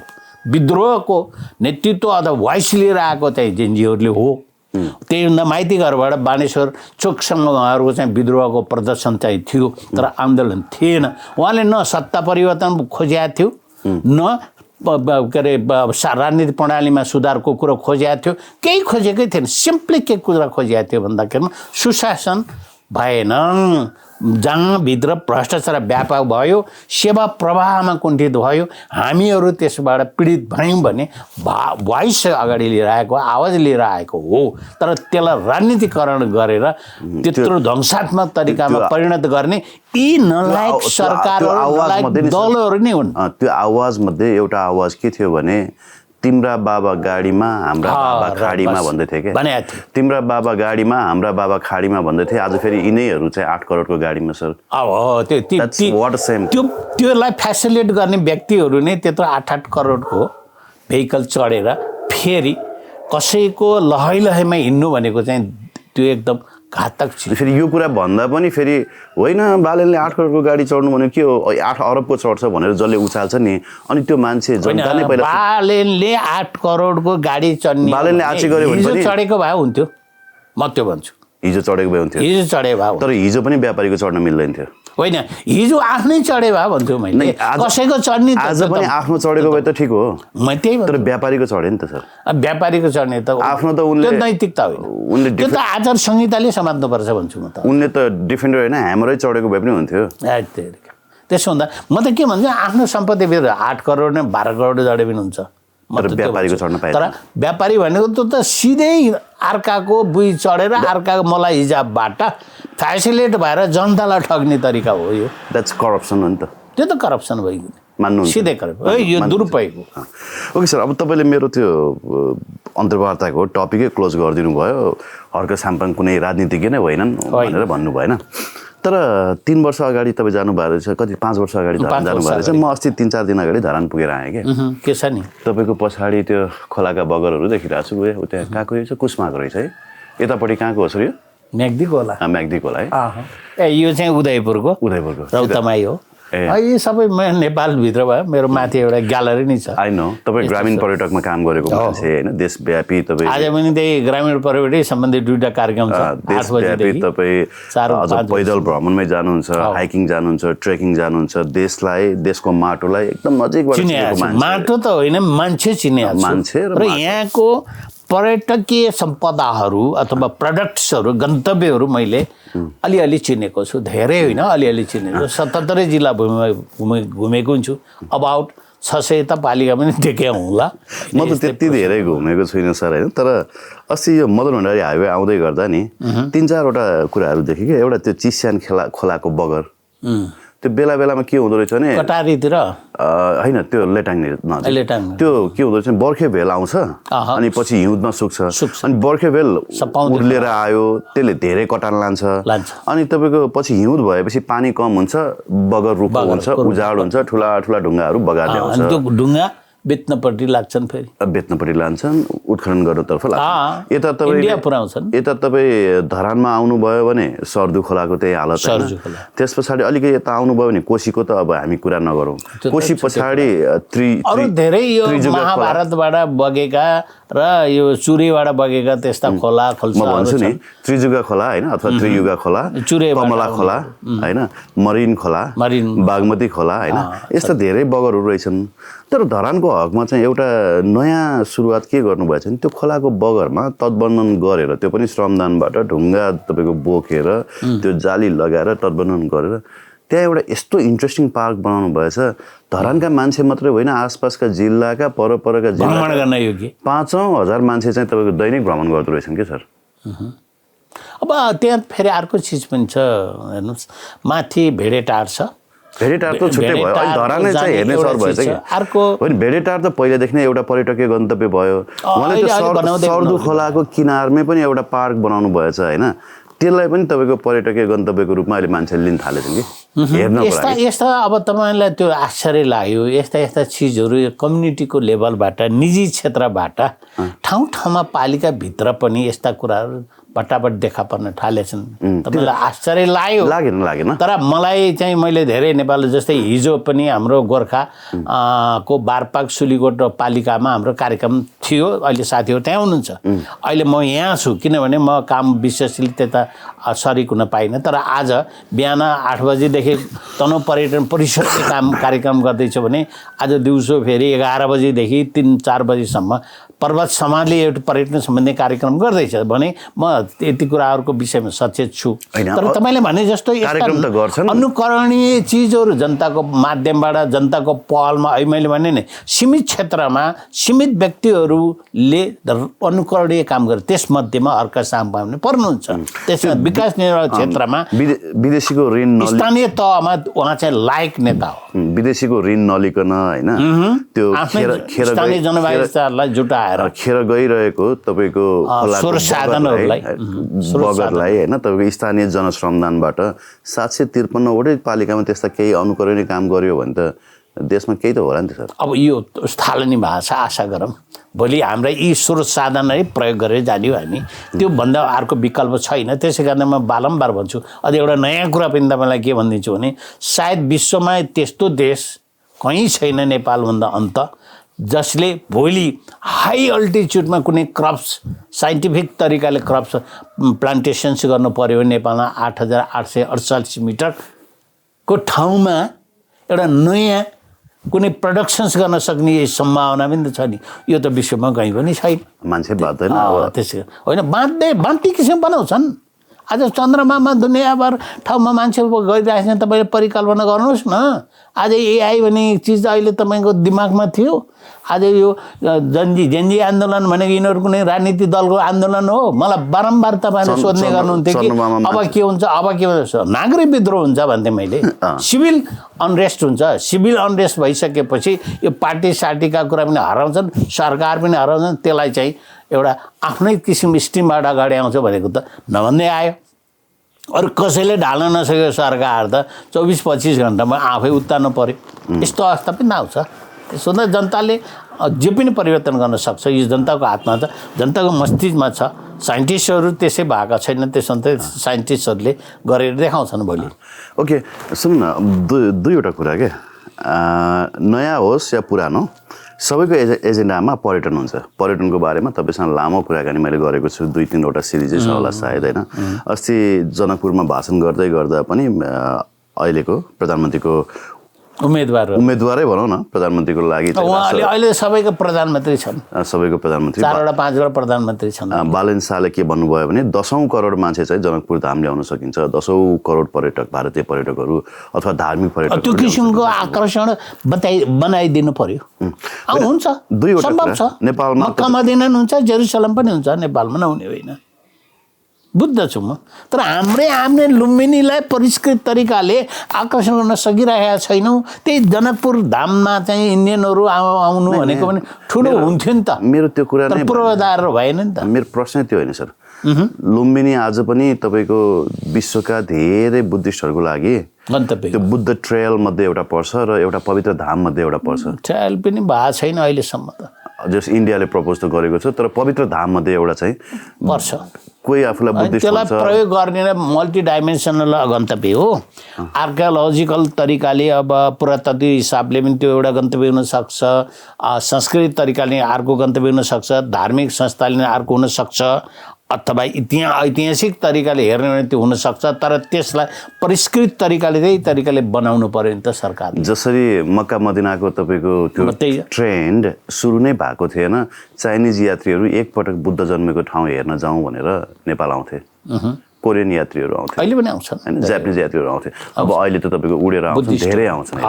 विद्रोहको नेतृत्व अथवा भोइस लिएर आएको चाहिँ जेएनजीहरूले हो त्यहीभन्दा माइती घरबाट बानेश्वर चोकसँग उहाँहरूको चाहिँ विद्रोहको प्रदर्शन चाहिँ थियो तर आन्दोलन थिएन उहाँले न सत्ता परिवर्तन खोजेका थियो न के अरे राजनीति प्रणालीमा सुधारको कुरो खोजेको थियो केही खोजेकै थिएन सिम्पली के कुरा खोजेको थियो भन्दाखेरिमा सुशासन भएन जहाँ भित्र भ्रष्टाचार व्यापक भयो सेवा प्रवाहमा कुण्ठित भयो हामीहरू त्यसबाट पीडित भयौँ भने भोइस अगाडि लिएर आएको आवाज लिएर आएको हो तर त्यसलाई राजनीतिकरण गरेर त्यत्रो ध्वंसात्मक तरिकामा परिणत गर्ने यी नलायक सरकारहरू नलायक दलहरू नै हुन् त्यो आवाजमध्ये एउटा आवाज के थियो भने तिम्रा बाबा गाडीमा हाम्रा बाबा खाडीमा भन्दै थिए के तिम्रा बाबा गाडीमा हाम्रा बाबा खाडीमा भन्दै थिए आज फेरि यिनैहरू चाहिँ 8 करोडको गाडीमा सर त्योलाई फेसिलिटेट गर्ने व्यक्तिहरू नै त्यत्रो 8 करोडको भेहिकल चढेर फेरि कसैको लहैमा हिँड्नु भनेको चाहिँ त्यो एकदम घातक छ फेरि यो कुरा भन्दा पनि फेरि होइन बालेनले 8 करोडको गाडी चढ्नु भनेको के हो 8 अरबको चढ्छ भनेर जसले उचाल्छ नि अनि त्यो मान्छे जनता नै पहिला बालेनले 8 करोडको गाडी चढ्ने बालेनले आछि गर्यो भने पनि चढेको भए हुन्थ्यो म त्यो भन्छु हिजो चढेको भए हुन्थ्यो हिजो चढे भए तर हिजो पनि व्यापारीको चढ्न मिल्दैन थियो होइन हिजो आफ्नै चढे भए भन्छु मैले कसैको चढ्ने आज पनि आफ्नो चढेको भए त ठिक हो म त्यही तर व्यापारीको चढ्यो नि त सर व्यापारीको चढ्ने त आफ्नो त उनले नैतिकता होइन त्यो त आचार संहिताले समात्नुपर्छ भन्छु म त उनले त डिफेन्डर होइन ह्यामरै चढेको भए पनि हुन्थ्यो त्यसो हुँदा म त के भन्छु आफ्नो सम्पत्ति भित्र 8 करोड नै 12 करोड जडे पनि हुन्छ तर व्यापारीको चढ्न पाएन तर व्यापारी भनेको त सिधै अर्काको बुई चढेर अर्काको मलाई हिजाबबाट फेसिलिट भएर जनतालाई ठग्ने तरिका हो यो द्याट्स करप्सन हो नि त त्यो त करप्सन भइगयो मान्नु सिधै करप्सन यो दुरुपयोग हो ओके सर अब तपाईँले मेरो त्यो अन्तर्वार्ताको टपिकै क्लोज गरिदिनु भयो हर्क साम्पाङ कुनै राजनीतिज्ञ नै होइनन् भनेर भन्नु भएन तर 3 वर्ष अगाडि तपाईँ जानुभएको रहेछ कति 5 वर्ष अगाडि जानुभएको रहेछ म अस्ति 3-4 दिन अगाडि धरान पुगेर आएँ के छ नि तपाईँको पछाडि त्यो खोलाका बगरहरू देखिरहेको छु ऊ त्यहाँ कहाँको रहेछ कुसमाको रहेछ है यतापट्टि कहाँको हो सर यो म्याग्दीको होला म्याग्दीको होला है ए यो चाहिँ उदयपुरको रौतमाई हो यो सबै नेपालभित्र भयो मेरो माथि एउटा ग्यालरी नै छ आई नो तपाईँ ग्रामीण पर्यटकमा काम गरेको मान्छे होइन देशव्यापी तपाईँ आज पनि त्यही ग्रामीण पर्यटक सम्बन्धित 2टा कार्यक्रम छ देशव्यापी तपाईँ अझ पैदल भ्रमणमै जानुहुन्छ हाइकिङ जानुहुन्छ ट्रेकिङ जानुहुन्छ देशलाई देशको माटोलाई एकदम नजिकबाट माटो त होइन मान्छे चिने मान्छे र यहाँको पर्यटकीय सम्पदाहरू अथवा प्रडक्ट्सहरू गन्तव्यहरू मैले अलिअलि चिनेको छु धेरै होइन अलिअलि चिनेको 77 जिल्ला घुमेको हुन्छु अबाउट 600 त पालिका पनि टेक्या होला म त त्यति धेरै घुमेको छुइनँ सर होइन तर अस्ति यो मदन भण्डारी हाइवे आउँदै गर्दा नि 3-4वटा कुराहरू देखेँ कि एउटा त्यो चिस्यान खोलाको बगर त्यो बेला बेलामा के हुँदो रहेछ भने कटारीतिर होइन त्यो लेटाङ त्यो के हुँदो रहेछ बर्खे भेल आउँछ अनि पछि हिउँदमा सुक्छ अनि बर्खे भेल उर्लेर आयो त्यसले धेरै कटान लान्छ अनि तपाईँको पछि हिउँद भएपछि पानी कम हुन्छ बगर रुखो हुन्छ उजाड हुन्छ ठुला ठुला ढुङ्गाहरू बगार्दै आउँछ ढुङ्गा बेच्नपट्टि लाग्छन् फेरि बेच्नपट्टि लान्छन् उत्खनन गर्नतर्फ लाग्छ यता इन्डिया पुर्याउँछन् यता तपाईँ धरानमा आउनुभयो भने सर्दु खोलाको त्यही हालत होइन त्यस पछाडि अलिकति यता आउनुभयो भने कोशीको त अब हामी कुरा नगरौँ कोशी पछाडि अरू धेरै यो महाभारतबाट बगेका र यो चुरेबाट बगेका त्यस्ता खोला म भन्छु नि त्रिजुगा खोला होइन अथवा त्रियुगा खोला कमला खोला होइन मरिन खोला बागमती खोला होइन यस्ता धेरै बगरहरू रहेछन् तर धरानको हकमा चाहिँ एउटा नयाँ सुरुवात के गर्नुभएछ भने त्यो खोलाको बगरमा तटबन्धन गरेर त्यो पनि श्रमदानबाट ढुङ्गा तपाईँको बोकेर त्यो जाली लगाएर तटबन्धन गरेर त्यहाँ एउटा यस्तो इन्ट्रेस्टिङ पार्क बनाउनु भएछ धरानका मान्छे मात्रै होइन आसपासका जिल्लाका परपरका जिल्ला 5,000 मान्छे चाहिँ तपाईँको दैनिक भ्रमण गर्दो रहेछन् कि सर अब त्यहाँ फेरि अर्को चिज पनि छ हेर्नुहोस्, माथि भेडेटार छ। भेडेटार त छुट्टै भयो, अहिले धरानै चाहिँ हेर्ने सहर भएछ कि अर्को होइन। भेडेटार त पहिलादेखि नै एउटा पर्यटकीय गन्तव्य भयो। उहाँले त सर्दु खोलाको किनारमै पनि एउटा पार्क बनाउनु भएछ होइन। त्यसलाई पनि तपाईँको पर्यटकीय गन्तव्यको रूपमा अहिले मान्छेले लिन थालेछन् कि हेर्नको लागि। यस्ता अब तपाईँलाई त्यो आश्चर्य लाग्यो, यस्ता चिजहरू कम्युनिटीको लेभलबाट, निजी क्षेत्रबाट ठाउँ ठाउँमा पालिकाभित्र पनि यस्ता कुराहरू पटापट देखा पर्न थालेछन्। तपाईँलाई आश्चर्य लागेन? तर मलाई चाहिँ, मैले धेरै नेपाल जस्तै हिजो पनि हाम्रो गोर्खा को बारपाक सुलीकोट पालिकामा हाम्रो कार्यक्रम थियो। अहिले साथीहरू त्यहाँ हुनुहुन्छ। अहिले म यहाँ छु किनभने म काम विशेषले त्यता सरिक हुन पाइनँ। तर आज बिहान 8 बजीदेखि तनहुँ पर्यटन परिषदले कार्यक्रम गर्दैछ भने आज दिउँसो फेरि 11 बजीदेखि 3-4 बजीसम्म पर्वत समाजले एउटा पर्यटन सम्बन्धी कार्यक्रम गर्दैछ भने म यति कुराहरूको विषयमा सचेत छु। तर तपाईँले भने जस्तो अनुकरणीय चिजहरू जनताको माध्यमबाट, जनताको पहलमा, अहिले मैले भने नि सीमित क्षेत्रमा सीमित व्यक्तिहरूले अनुकरणीय काम गरे, त्यसमध्येमा अर्का साम्पा पनि पर्नुहुन्छ। त्यसमा विकास निर्माण क्षेत्रमा विदेशीको ऋण स्थानीय तहमा उहाँ चाहिँ लायक नेता हो। विदेशीको ऋण नलिकन होइन, त्यो स्थानीय जनभागिदारीलाई जुटाएर खेर गइरहेको तपाईँको साधनहरूलाई बगरलाई होइन, तपाईँको स्थानीय जनश्रमदानबाट 753 वटै पालिकामा त्यस्ता केही अनुकरणीय काम गर्यो भने त देशमा केही त होला नि त सर। अब यो थालनी भाषा आशा गरौँ भोलि हाम्रा यी स्रोत साधनलाई प्रयोग गरेर जाने हो हामी, त्योभन्दा अर्को विकल्प छैन। त्यसै कारण म बारम्बार भन्छु। अझ एउटा नयाँ कुरा पनि तपाईँलाई के भनिदिन्छु भने सायद विश्वमा त्यस्तो देश कहीँ छैन नेपालभन्दा अन्त जसले भोलि हाई अल्टिच्युडमा कुनै क्रप्स साइन्टिफिक तरिकाले क्रप्स प्लान्टेसन्स गर्नु पऱ्यो भने नेपालमा 8848 मिटरको ठाउँमा एउटा नयाँ कुनै प्रोडक्सन्स गर्न सक्ने सम्भावना पनि त छ नि। यो त विश्वमा कहीँ पनि छैन। मान्छे बाँध्दैन त्यसै होइन, बाँध्ने किसिम बनाउँछन्। आज चन्द्रमामा दुनियाँभर ठाउँमा मान्छेहरू गइरहेको छ। तपाईँले परिकल्पना गर्नुहोस् न। आज एआई भन्ने चिज अहिले तपाईँको दिमागमा थियो। आज यो जेन्जी आन्दोलन भनेको यिनीहरू कुनै राजनीतिक दलको आन्दोलन हो? मलाई बारम्बार तपाईँले सोध्ने गर्नुहुन्थ्यो कि अब के हुन्छ, नागरिक विद्रोह हुन्छ भन्थेँ मैले। सिभिल अनरेस्ट हुन्छ। सिभिल अनरेस्ट भइसकेपछि यो पार्टी सार्टीका कुरा पनि हराउँछन्, सरकार पनि हराउँछन्। त्यसलाई चाहिँ एउटा आफ्नै किसिम स्ट्रिमबाट अगाडि आउँछ भनेको त नभन्दै आयो। अरू कसैले ढाल्न नसकेको सरकार त 24-25 घन्टामा आफै उत्तार्नु पर्यो। यस्तो अवस्था पनि आउँछ। त्यसो हुँदा जनताले जे पनि परिवर्तन गर्न सक्छ। यो जनताको हातमा छ, जनताको मस्तिष्कमा छ। साइन्टिस्टहरू त्यसै भएका छैन, त्यसो भने साइन्टिस्टहरूले गरेर देखाउँछन् भोलि। ओके, सुन्नु न, दुईवटा कुरा के, नयाँ होस् या पुरानो, सबैको एजेन्डामा पर्यटन हुन्छ। पर्यटनको बारेमा तपाईँसँग लामो कुराकानी मैले गरेको छु, 2-3वटा सिरिजै छ होला सायद होइन। अस्ति जनकपुरमा भाषण गर्दै गर्दा पनि अहिलेको प्रधानमन्त्रीको उम्मेदवारै भनौँ न, प्रधानमन्त्रीको लागि अहिले सबैको प्रधानमन्त्री छन्। सबैको प्रधानमन्त्री 4-5 प्रधानमन्त्री छन्। बालेन शाहले के भन्नुभयो भने 10औं करोड मान्छे चाहिँ जनकपुर धाम ल्याउन सकिन्छ। 10औं करोड पर्यटक, भारतीय पर्यटकहरू अथवा धार्मिक पर्यटक, त्यो किसिमको आकर्षण बनाइदिनु पर्यो। हुन्छ, सम्भव छ। नेपालमा मक्का मदिना हुन्छ, जेरुसलम पनि हुन्छ, नेपालमा नहुने होइन, बुझ्दछु म। तर हामीले लुम्बिनीलाई परिष्कृत तरिकाले आकर्षण गर्न सकिरहेका छैनौँ। त्यही जनकपुर धाममा चाहिँ इन्डियनहरू आउनु भनेको पनि ठुलो हुन्थ्यो नि त। मेरो त्यो कुरा नै पूर्वाधार भएन नि त। मेरो प्रश्न त्यो होइन सर। लुम्बिनी आज पनि तपाईँको विश्वका धेरै बुद्धिस्टहरूको लागि गन्तव्य, त्यो बुद्ध ट्रेयल मध्ये एउटा पर्छ र एउटा पवित्र धाम मध्ये एउटा पर्छ। ट्रेयल पनि भएको छैन अहिलेसम्म त, जस इन्डियाले प्रपोज त गरेको छ, तर पवित्र धाम मध्ये एउटा चाहिँ पर्छ। कोही आफूलाई बुद्धिस्ट त्यसलाई प्रयोग गर्ने मल्टी डाइमेन्सनल गन्तव्य हो। आर्कियोलोजिकल तरिकाले, अब पुरातात्विक हिसाबले पनि त्यो एउटा गन्तव्य हुनसक्छ, सांस्कृतिक तरिकाले अर्को गन्तव्य हुनसक्छ, धार्मिक संस्थाले अर्को हुनसक्छ, अथवा ऐतिहासिक तरिकाले हेर्ने भने त्यो हुनसक्छ। तर त्यसलाई परिष्कृत तरिकाले त्यही तरिकाले बनाउनु पर्यो नि त सरकारले। जसरी मक्का मदिनाको तपाईँको त्यो ट्रेन्ड सुरु नै भएको थिएन। चाइनिज यात्रीहरू एकपटक बुद्ध जन्मेको ठाउँ हेर्न जाउँ भनेर नेपाल आउँथे। कोरियन यात्रीहरू आउँथे, अहिले पनि आउँछन् होइन, जापानिज यात्रीहरू आउँथे। अब अहिले त तपाईँको उडेर आउँछन्, धेरै आउँछन्।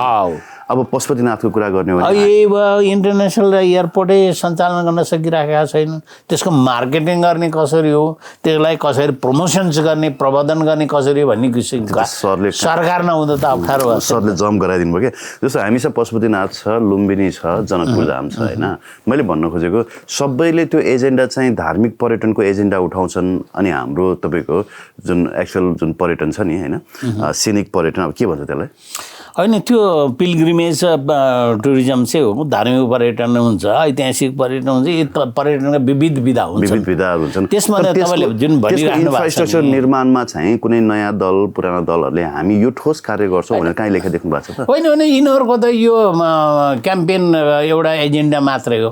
अब पशुपतिनाथको कुरा गर्ने हो भने यही भयो इन्टरनेसनल एयरपोर्टै सञ्चालन गर्न सकिराखेका छैन त्यसको मार्केटिङ गर्ने कसरी हो त्यसलाई कसरी प्रमोसन्स गर्ने प्रबन्धन गर्ने कसरी हो भन्ने किसिमका सरकार नहुँदा त अप्ठ्यारो भयो सरले जम्प गराइदिनु भयो क्या जस्तो हामीसँग पशुपतिनाथ छ लुम्बिनी छ जनकपुर धाम छ होइन मैले भन्न खोजेको सबैले त्यो एजेन्डा चाहिँ धार्मिक पर्यटनको एजेन्डा उठाउँछन् अनि हाम्रो तपाईँको जुन एक्चुअल जुन पर्यटन छ नि होइन सिनिक पर्यटन अब के भन्छ त्यसलाई होइन त्यो पिलग्रिमेज टुरिज्म चाहिँ हो धार्मिक पर्यटन हुन्छ ऐतिहासिक पर्यटन हुन्छ यी पर्यटनका विविध विधा हुन्छन् त्यसमा तपाईँले जुन भनिराख्नु भएको छ इन्फ्रास्ट्रक्चर निर्माणमा चाहिँ कुनै नयाँ दल पुरानो दलहरूले हामी यो ठोस कार्य गर्छौँ भनेर कहीँ लेखा देख्नु भएको छ त होइन यिनीहरूको त यो क्याम्पेन एउटा एजेन्डा मात्रै हो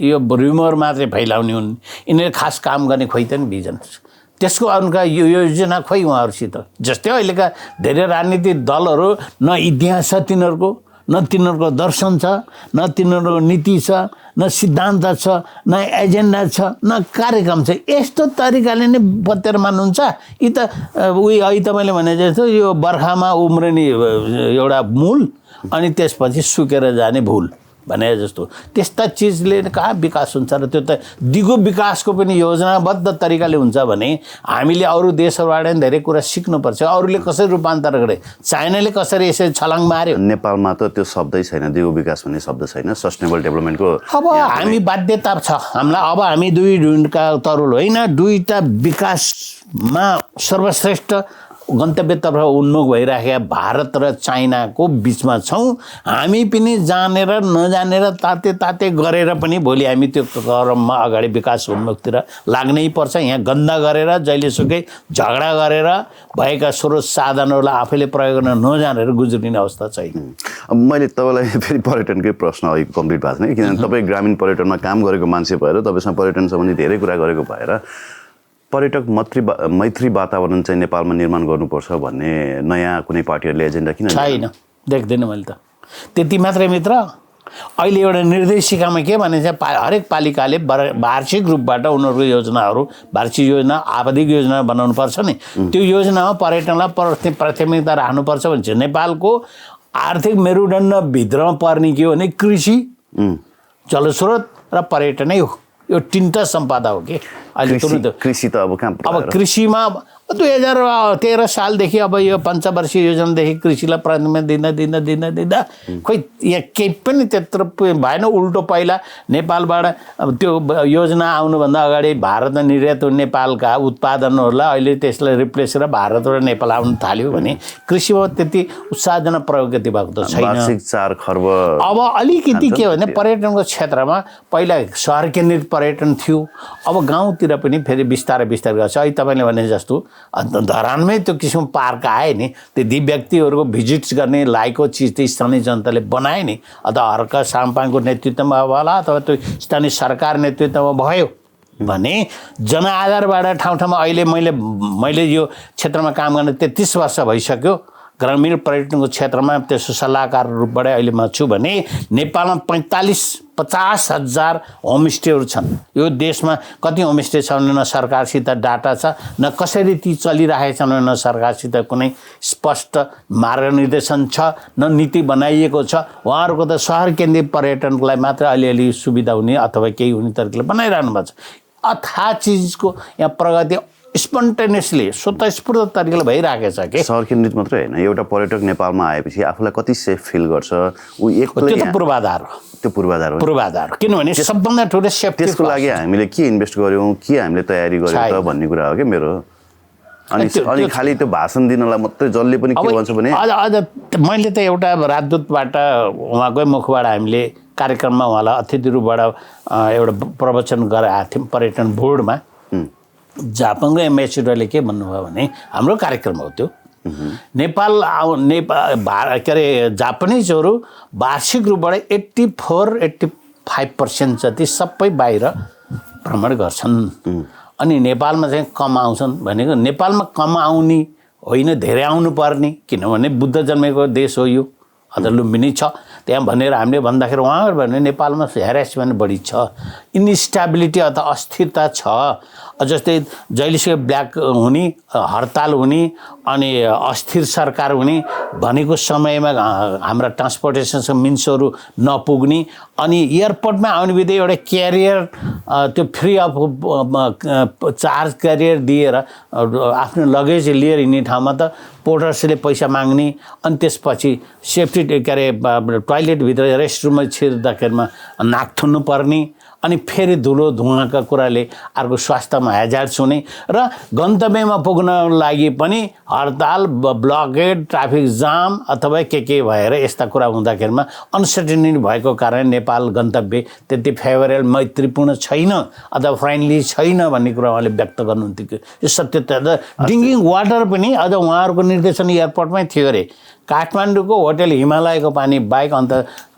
यो र्युमर मात्रै फैलाउने हुन् यिनीहरू खास काम गर्ने खोइ त नि भिजन त्यसको अनुका यो योजना खोइ उहाँहरूसित जस्तै अहिलेका धेरै राजनीतिक दलहरू न इतिहास छ तिनीहरूको न तिनीहरूको दर्शन छ न तिनीहरूको नीति छ न सिद्धान्त छ न एजेन्डा छ न कार्यक्रम छ यस्तो तरिकाले नै बतेर मान्नुहुन्छ यी त उही अहिले तपाईँले भने जस्तो यो बर्खामा उम्रने एउटा मूल अनि त्यसपछि सुकेर जाने भुल भने जस्तो त्यस्ता चिजले कहाँ विकास हुन्छ र त्यो त दिगो विकासको पनि योजनाबद्ध तरिकाले हुन्छ भने हामीले अरू देशहरूबाट पनि धेरै कुरा सिक्नुपर्छ अरूले कसरी रूपान्तर गरे चाइनाले कसरी यसरी छलाङ मार्यो नेपालमा त त्यो शब्दै छैन दिगो विकास भन्ने शब्द छैन सस्टेनेबल डेभलपमेन्टको अब हामी बाध्यता छ हामीलाई अब हामी दुईका तरुल होइन दुईटा विकासमा सर्वश्रेष्ठ गन्तव्यतर्फ उन्मुख भइराखेका भारत र चाइनाको बिचमा छौँ हामी पनि जानेर नजानेर ताते गरेर पनि भोलि हामी त्यो क्रममा अगाडि विकास उन्मुखतिर लाग्नै पर्छ यहाँ गन्दा गरेर जहिलेसुकै झगडा गरेर भएका स्रोत साधनहरूलाई आफैले प्रयोग गर्न नजानेर गुज्रिने अवस्था छैन मैले तपाईँलाई फेरि पर्यटनकै प्रश्न अघि कम्प्लिट भएको छैन किनभने तपाईँ ग्रामीण पर्यटनमा काम गरेको मान्छे भएर तपाईँसँग पर्यटन सम्बन्धी धेरै कुरा गरेको भएर पर्यटक मैत्री वातावरण चाहिँ नेपालमा निर्माण गर्नुपर्छ भन्ने नयाँ कुनै पार्टीहरूले एजेन्डा किन छैन देख्दैन मैले त त्यति मात्रै मित्र अहिले एउटा निर्देशिकामा के भने चाहिँ हरेक पालिकाले वार्षिक रूपबाट उनीहरूको योजनाहरू वार्षिक योजना आवधिक योजना बनाउनु पर्छ नि त्यो योजनामा पर्यटनलाई प्राथमिकता राख्नुपर्छ भने चाहिँ नेपालको आर्थिक मेरुदण्डभित्रमा पर्ने के हो भने कृषि जलस्रोत र पर्यटनै हो यो तिनवटा सम्पदा हो कि अहिले कृषि त अब कहाँ अब कृषिमा 2013 सालदेखि अब यो पञ्चवर्षीय योजनादेखि कृषिलाई प्राथमिकता दिँदा खोइ यहाँ केही पनि त्यत्रो भएन उल्टो पहिला नेपालबाट त्यो योजना आउनुभन्दा अगाडि भारतमा निर्यात हुने नेपालका उत्पादनहरूलाई अहिले त्यसलाई रिप्लेस गरेर भारतबाट नेपाल आउनु थाल्यो भने कृषिमा त्यति उत्साहजनक प्रगति भएको त छैन 4 खर्ब अब अलिकति के भने पर्यटनको क्षेत्रमा पहिला सहर केन्द्रित पर्यटन थियो अब गाउँतिर पनि फेरि बिस्तारै गर्छ अहिले तपाईँले भने जस्तो धरानमै त्यो किसिम पार्क आए नि त्यो व्यक्तिहरूको भिजिट्स गर्ने लायकको चिज त स्थानीय जनताले बनाए नि अथवा हर्क साम्पाङको नेतृत्वमा होला अथवा त्यो स्थानीय सरकार नेतृत्वमा भयो भने जनआधारबाट ठाउँ अहिले मैले यो क्षेत्रमा काम गर्न 33 वर्ष भइसक्यो ग्रामीण पर्यटनको क्षेत्रमा त्यसो सल्लाहकार रूपबाट अहिले म छु भने नेपालमा 50 हजार होमस्टेहरू छन् यो देशमा कति होमस्टे छ भने न सरकारसित डाटा छ न कसरी ती चलिरहेका छन् न सरकारसित कुनै स्पष्ट मार्गनिर्देशन छ न नीति बनाइएको छ उहाँहरूको त सहर केन्द्रित पर्यटनलाई मात्र अलिअलि सुविधा हुने अथवा केही हुने तरिकाले बनाइरहनु भएको छ अथाह चिजको यहाँ प्रगति स्पोन्टेनियसली स्वतस्फूर्त तरिकाले भइरहेको छ कि सहर केन्द्रित मात्रै होइन एउटा पर्यटक नेपालमा आएपछि आफूलाई कति सेफ फिल गर्छ ऊ त्यो त पूर्वाधार हो त्यो पूर्वाधार किनभने सबभन्दा ठुलो सेफ्टी त्यसको लागि हामीले के इन्भेस्ट गर्यौँ के हामीले तयारी गर्यौँ त भन्ने कुरा हो क्या मेरो अनि खालि त्यो भाषण दिनलाई मात्रै जसले पनि के भन्छ भने अझ मैले त एउटा राजदूतबाट उहाँकै मुखबाट हामीले कार्यक्रममा उहाँलाई अतिथि रूपबाट एउटा प्रवचन गराएको थियौँ पर्यटन बोर्डमा जापानको एम्बेसेडरले के भन्नुभयो भने हाम्रो कार्यक्रम हो त्यो नेपाल के अरे जापानिजहरू वार्षिक रूपबाट 84-85% जति सबै बाहिर भ्रमण गर्छन् अनि नेपालमा चाहिँ कम आउँछन् भनेको नेपालमा कम आउने होइन धेरै आउनु पर्ने किनभने बुद्ध जन्मेको देश हो यो अझ लुम्बिनी छ त्यहाँ भनेर हामीले भन्दाखेरि उहाँहरू भने नेपालमा हेरेसमेन्ट बढी छ इन्स्टेबिलिटी अथवा अस्थिरता छ जस्तै जहिलेसुकै ब्ल्याक हुने, हडताल हुने अनि अस्थिर सरकार हुने भनेको समयमा हाम्रा ट्रान्सपोर्टेसन मिन्सहरू नपुग्ने अनि एयरपोर्टमा आउने बित्तिकै एउटा क्यारियर त्यो फ्री अफ चार्ज क्यारियर दिएर आफ्नो लगेज लिएर हिँड्ने ठाउँमा त पोर्टर्सले पैसा माग्ने अनि त्यसपछि सेफ्टी के अरे टोयलेटभित्र रेस्टरुममा छिर्दाखेरिमा नाक थुन्नु पर्ने अनि फेरि धुलो धुवाँका कुराले अर्को स्वास्थ्यमा हेजार्ड्स हुने र गन्तव्यमा पुग्न लागि पनि हडताल, ब्लकेड, ट्राफिक जाम अथवा के भएर यस्ता कुरा हुँदाखेरिमा अनसर्टेनिटी भएको कारण नेपाल गन्तव्य त्यति फेभरेबल मैत्रीपूर्ण छैन अथवा फ्रेन्डली छैन भन्ने कुरा उहाँले व्यक्त गर्नुहुन्थ्यो। यो सत्यता ड्रिङ्किङ वाटर पनि अझ उहाँहरूको निर्देशन एयरपोर्टमै थियो अरे, काठमाडौँको होटल हिमालयको पानी बाहेक अन्त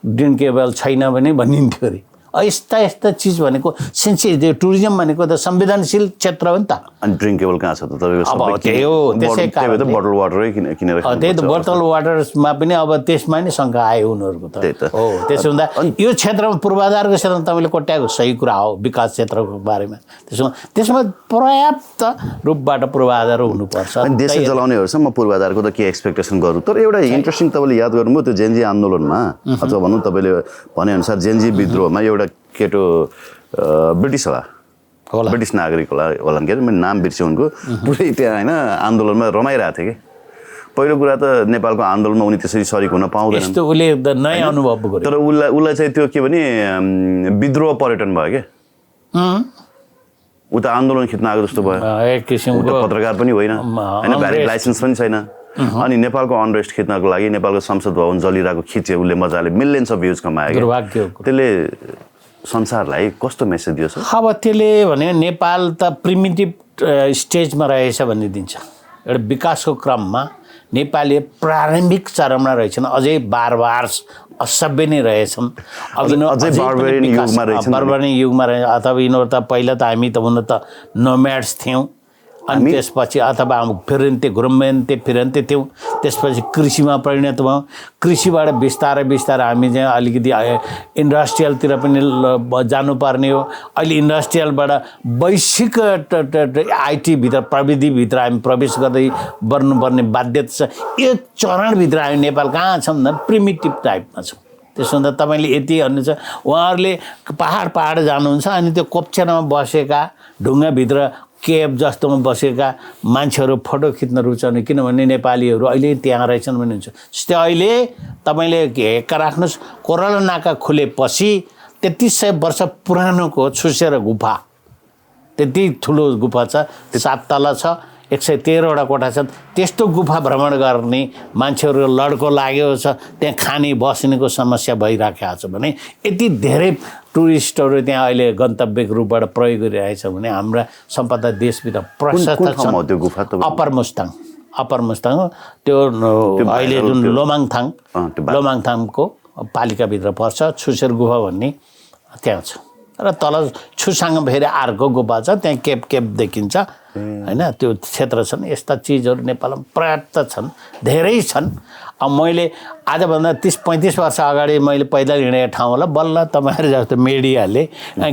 ड्रिङ्केबल छैन भने भनिन्थ्यो अरे। यस्ता चिज भनेको सेन्सिटिभ टुरिज्म भनेको त संवेदनशील क्षेत्र हो नि त। अनि ड्रिङ्केबल कहाँ छ त तपाईँको? अब त्यही हो, त्यसै कारण बोतल वाटरै किनेर त्यही त बोतल वाटरमा पनि अब त्यसमा नि शङ्का आयो उनीहरूको त हो। त्यसो हुँदा यो क्षेत्रमा पूर्वाधारको क्षेत्रमा तपाईँले कोट्याएको सही कुरा हो विकास क्षेत्रको बारेमा। त्यसमा पर्याप्त रूपबाट पूर्वाधार हुनुपर्छ। अनि देशै चलाउनेहरूसँग म पूर्वाधारको त के एक्सपेक्टेसन गरौँ? तर एउटा इन्ट्रेस्टिङ तपाईँले याद गर्नुभयो त्यो जेनजी आन्दोलनमा अथवा भनौँ तपाईँले भनेअनुसार जेनजी विद्रोहमा एउटा केटो ब्रिटिस होला, ब्रिटिस नागरिक होला के अरे, मैले नाम बिर्सेँ उनको, पुरै त्यहाँ होइन आन्दोलनमा रमाइरहेको थियो कि। पहिलो कुरा त नेपालको आन्दोलनमा उनी त्यसरी सरिक हुन पाउँदैन, यस्तो उसले नयाँ अनुभव गर्यो। तर उसलाई चाहिँ त्यो के भने विद्रोह पर्यटन भयो क्या। ऊ त आन्दोलन खिच्न आएको जस्तो भयो, एक किसिमको पत्रकार पनि होइन, भ्यालिड लाइसेन्स पनि छैन। अनि नेपालको अनरेस्ट खिच्नको लागि नेपालको संसद भवन जलिरहेको खिच्यो उसले, मजाले मिलियन्स अफ भ्युज कमायो। त्यसले संसारलाई कस्तो मेसेज दियो? अब त्यसले भने नेपाल त प्रिमिटिभ स्टेजमा रहेछ भन्ने दिन्छ। एउटा विकासको क्रममा नेपालले प्रारम्भिक चरणमा रहेछन्, अझै बारबार असभ्य नै रहेछन्, बार्बरियन युगमा रहे। अथवा यिनीहरू त पहिला त हामी त हुन त नोम्याड्स थियौँ, अनि त्यसपछि अथवा फिरन्ते घुरम्बन्ते फिरन्ते थियौँ, त्यसपछि कृषिमा परिणत भयौँ। कृषिबाट बिस्तारै हामी चाहिँ अलिकति इन्डस्ट्रियलतिर पनि जानुपर्ने हो। अहिले इन्डस्ट्रियलबाट वैश्विक आइटीभित्र प्रविधिभित्र हामी प्रवेश गर्दै बढ्नुपर्ने बाध्यता छ। यो चरणभित्र हामी नेपाल कहाँ छौँ भन्दा प्रिमिटिभ टाइपमा छौँ। त्यसो हुँदा तपाईँले यति भन्नुहुन्छ, उहाँहरूले पहाड जानुहुन्छ अनि त्यो कोप्चेनमा बसेका ढुङ्गाभित्र केब जस्तोमा बसेका मान्छेहरू फोटो खिच्न रुचाउने, किनभने नेपालीहरू अहिले त्यहाँ रहेछन् भन्नुहुन्छ। जस्तै अहिले तपाईँले हेक्का राख्नुहोस्, कोराला नाका खुलेपछि 3300 वर्ष पुरानोको छुसेर गुफा, त्यति ठुलो गुफा छ, 7 तला छ, 113वटा कोठा छ। त्यस्तो गुफा भ्रमण गर्ने मान्छेहरू लड्को लाग्यो छ, त्यहाँ खाने बस्नेको समस्या भइराखेको छ भने यति धेरै टुरिस्टहरू त्यहाँ अहिले गन्तव्यको रूपबाट प्रयोग गरिरहेछ भने हाम्रा सम्पदा देशभित्र प्रशस्त छ। अप्पर मुस्ताङ हो त्यो अहिले जुन लोमाङथाङको पालिकाभित्र पर्छ, छुसेर गुफा भन्ने त्यहाँ छ। र तल छुसाङ फेरि अर्को गुफा छ, त्यहाँ केप देखिन्छ होइन, त्यो क्षेत्र छन्। यस्ता चिजहरू नेपालमा पर्याप्त छन्, धेरै छन्। अब मैले आजभन्दा 30-35 वर्ष अगाडि मैले पैदल हिँडेको ठाउँलाई बल्ल तपाईँहरू जस्तो मिडियाले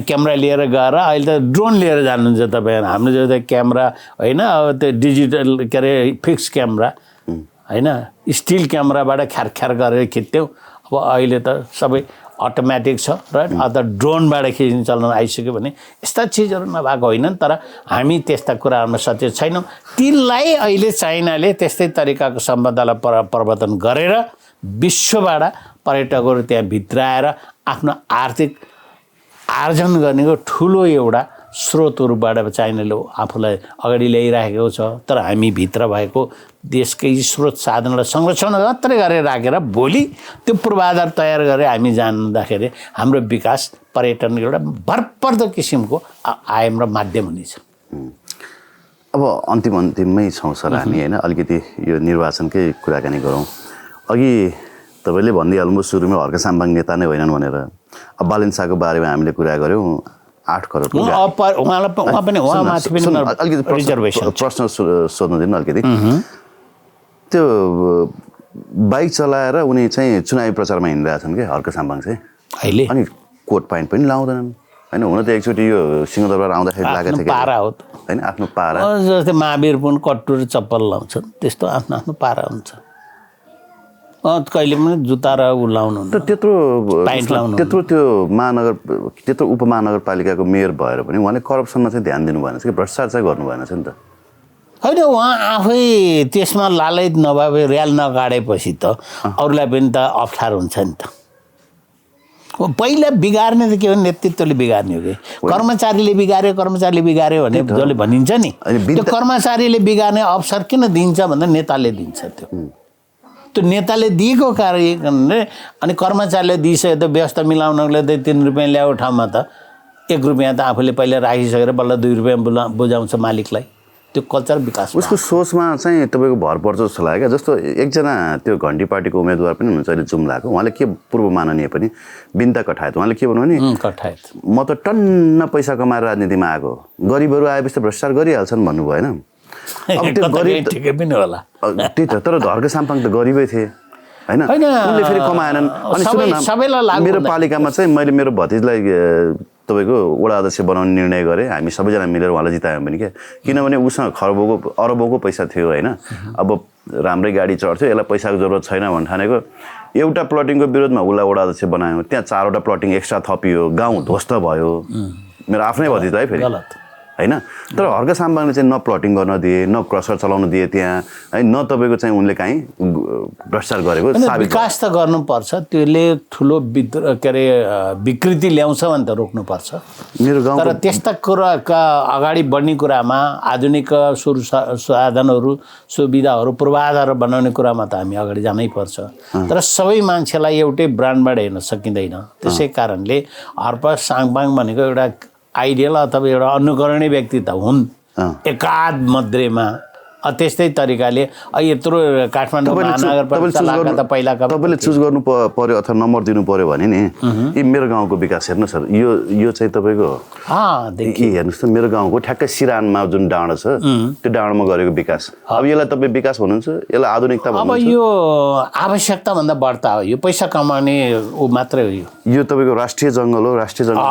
क्यामेरा लिएर गएर, अहिले त ड्रोन लिएर जानुहुन्छ तपाईँहरू। हाम्रो जो त क्यामेरा होइन, अब त्यो डिजिटल के अरे फिक्स क्यामेरा होइन, स्टिल क्यामेराबाट ख्यार गरेर खिच्थ्यौँ। अब अहिले त सबै अटोमेटिक छ र अथवा ड्रोनबाट खिच्ने चलन आइसक्यो भने यस्ता चिजहरू नभएको होइनन्, तर हामी त्यस्ता कुराहरूमा सचेत छैनौँ। तिनलाई अहिले चाइनाले त्यस्तै तरिकाको सम्बन्धलाई प्रवर्तन गरेर विश्वबाट पर्यटकहरू त्यहाँ भित्राएर आफ्नो आर्थिक आर्जन गर्नेको ठुलो एउटा स्रोतहरूबाट चाइनाले आफूलाई अगाडि ल्याइराखेको छ। तर हामी भित्र भएको देशकै स्रोत साधनलाई संरक्षण मात्रै गरेर राखेर भोलि त्यो पूर्वाधार तयार गरेर हामी जाँदाखेरि हाम्रो विकास पर्यटन एउटा भरपर्दो किसिमको आयाम र माध्यम हुनेछ। अब अन्तिममै छौँ सर हामी होइन, अलिकति यो निर्वाचनकै कुराकानी गरौँ। अघि तपाईँले भन्दै हाल्नुभयो सुरुमा हर्क साम्बाङ नेता नै होइनन् भनेर। अब बालेन शाहको बारेमा हामीले कुरा गऱ्यौँ, 8 करोडको प्रश्न सोध्नु दिनु अलिकति। त्यो बाइक चलाएर उनी चाहिँ चुनावी प्रचारमा हिँडिरहेछन् क्या हर्क साम्बाङ चाहिँ अहिले, अनि कोट प्यान्ट पनि लाउँदैनन् होइन। हुन त एकचोटि यो सिंहदरबार आउँदाखेरि लागेको थियो, होइन आफ्नो पारा जस्तै महावीर पुन कट्टु र चप्पल लाउँछन् त्यस्तो आफ्नो आफ्नो पारा हुन्छ कहिले पनि जुत्ता र ऊ लाउनु त त्यत्रो प्यान्ट लाउनु त्यत्रो त्यो त्यत्रो उपमहानगरपालिकाको मेयर भएर पनि उहाँले करप्सनमा चाहिँ ध्यान दिनु भएन कि भ्रष्टाचार चाहिँ गर्नु भएन नि त होइन उहाँ आफै त्यसमा लालच नभए र्याल नगाडेपछि त अरूलाई पनि त अप्ठ्यारो हुन्छ नि त पहिला बिगार्ने त के हो नेतृत्वले बिगार्ने हो कि कर्मचारीले बिगार्यो भने जसले भनिन्छ नि त्यो कर्मचारीले बिगार्ने अवसर किन दिन्छ भन्दा नेताले दिन्छ त्यो नेताले दिएको कारणले अनि कर्मचारीले दिइसक्यो त व्यवस्था मिलाउनको लागि 3 रुपियाँ ल्याएको ठाउँमा त 1 रुपियाँ त आफूले पहिला राखिसकेर बल्ल 2 रुपियाँ बुझाउँछ मालिकलाई त्यो कल्चर विकास उसको सोचमा चाहिँ तपाईँको भर पर्छ जस्तो लाग्यो क्या जस्तो एकजना त्यो घन्टी पार्टीको उम्मेदवार पनि हुनुहुन्छ अहिले जुम्लाको उहाँले के पूर्व माननीय पनि बिन्ता कठायत उहाँले के भन्नु भने कठायत म त टन्न पैसा कमाएर राजनीतिमा आएको गरिबहरू आएपछि त भ्रष्टाचार गरिहाल्छन् भन्नु भएन अब त्यो गरिब ठिकै पनि होला त्यही त तर धर्के साम्पाङ त गरिबै थिए होइन उनले फेरि कमाएनन् अनि सुन्नु मेरो पालिकामा चाहिँ मैले मेरो भतिजलाई तपाईँको वडा अध्यक्ष बनाउने निर्णय गरेँ हामी सबैजना मिलेर उहाँलाई जितायौँ पनि क्या किनभने उसँग अरबौँको पैसा थियो होइन अब राम्रै गाडी चढ्थ्यो यसलाई पैसाको जरुरत छैन भन्ने ठानेको एउटा प्लटिङको विरोधमा उसलाई वडा अध्यक्ष बनायौँ त्यहाँ 4वटा प्लटिङ एक्स्ट्रा थपियो गाउँ ध्वस्त भयो मेरो आफ्नै भतिजलाई फेरि होइन तर हर्क साम्बाङले चाहिँ न प्लटिङ गर्न दिए न क्रसर चलाउन दिए त्यहाँ है न तपाईँको चाहिँ उनले काहीँ भ्रष्टाचार गरेको विकास त गर्नुपर्छ त्यसले ठुलो के अरे विकृति ल्याउँछ भने त रोक्नुपर्छ मेरो गाउँ तर त्यस्ता कुराका अगाडि बढ्ने कुरामा आधुनिक साधनहरू सुविधाहरू पूर्वाधार बनाउने कुरामा त हामी अगाडि जानै पर्छ तर सबै मान्छेलाई एउटै ब्रान्डबाट हेर्न सकिँदैन त्यसै कारणले हर्क साम्बाङ भनेको एउटा आइडियल अथवा एउटा अनुकरणीय व्यक्ति त हुन् एकाध मध्येमा त्यस्तै तरिकाले यत्रो काठमाडौँ महानगरपालिका त पहिलाका तपाईँले चुज गर्नु पर्यो अथवा नम्बर दिनु पर्यो भने नि यी मेरो गाउँको विकास हेर्नु सर यो चाहिँ तपाईँको हेर्नुहोस् त मेरो गाउँको ठ्याक्कै सिरानमा जुन डाँडो छ त्यो डाँडोमा गरेको विकास अब यसलाई तपाईँ विकास भन्नुहुन्छ यसलाई आधुनिकता भन्नुहुन्छ अब यो आवश्यकताभन्दा बढ्ता हो यो पैसा कमाउने ऊ मात्रै हो यो तपाईँको राष्ट्रिय जङ्गल हो राष्ट्रिय जङ्गल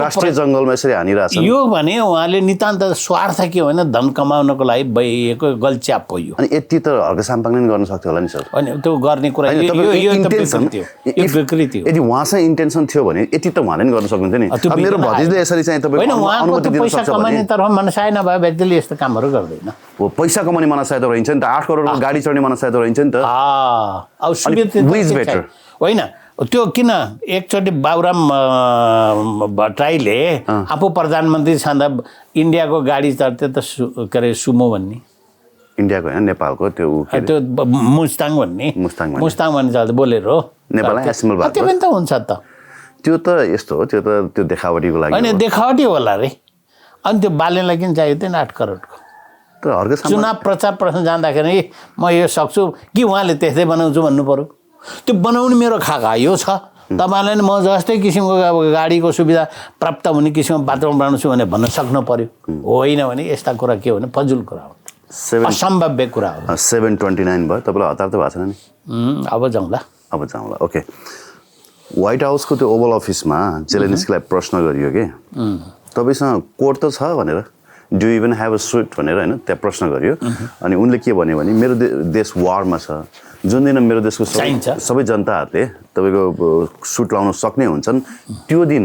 राष्ट्रिय जङ्गलमा यसरी हानिरहेछ यो भने उहाँले नितान्त स्वार्थ के होइन धन कमाउनको लागि भइएको गल्च्याप हो यो अनि यति त हर्क साम्पाङले गर्न सक्थ्यो होला नि सर अनि त्यो गर्ने कुरा यदि उहाँसँग इन्टेन्सन थियो भने यति त उहाँले नि गर्न सक्नुहुन्थ्यो नि मेरो भतिजले यसरी चाहिँ तपाईँको अनुमति दिन सक्छ भने तर मनसाय नभए व्यक्तिले यस्तो कामहरू गर्दैन हो पैसा कमाउने मनसाय त रहन्छ नि त 8 करोडको गाडी चढ्ने मनसाय त रहन्छ नि त अब सुविधा होइन त्यो किन एकचोटि बाबुराम भट्टराईले आफू प्रधानमन्त्री छँदा इन्डियाको गाडी चढ्थ्यो त के अरे सुमो भन्ने इन्डियाको होइन नेपालको त्यो मुस्ताङ भन्ने भन्ने चल्छ बोलेरो नेपाललाई एसएमएल भएको त्यो पनि त हुन्छ त त्यो त यस्तो हो त्यो देखावटीको लागि होइन देखावटी होला रे अनि त्यो बालेनलाई किन चाहियो त्यो 8 करोडको त हर्क चुनाव प्रचार प्रसार जाँदाखेरि म यो सक्छु कि उहाँले त्यस्तै बनाउँछु भन्नु पर्यो त्यो बनाउनु मेरो खाका यो छ तपाईँलाई नि म जस्तै किसिमको अब गाडीको सुविधा प्राप्त हुने किसिमको वातावरण बनाउँछु भने भन्न सक्नु पर्यो होइन भने यस्ता कुरा के हो भने फजुल कुरा हो असम्भव्य कुरा हो 729 भयो तपाईँलाई हतार त भएको छैन नि अब जाउँला ओके व्हाइट हाउसको त्यो ओभल अफिसमा जेलेन्स्कीलाई प्रश्न गरियो कि तपाईँसँग कोट त छ भनेर do you even have a suit भनेर होइन त्यहाँ प्रश्न गरियो अनि उनले के भन्यो भने मेरो देश वारमा छ जुन दिन मेरो देशको सबै जनताहरूले तपाईँको सुट लाउन सक्ने हुन्छन् त्यो दिन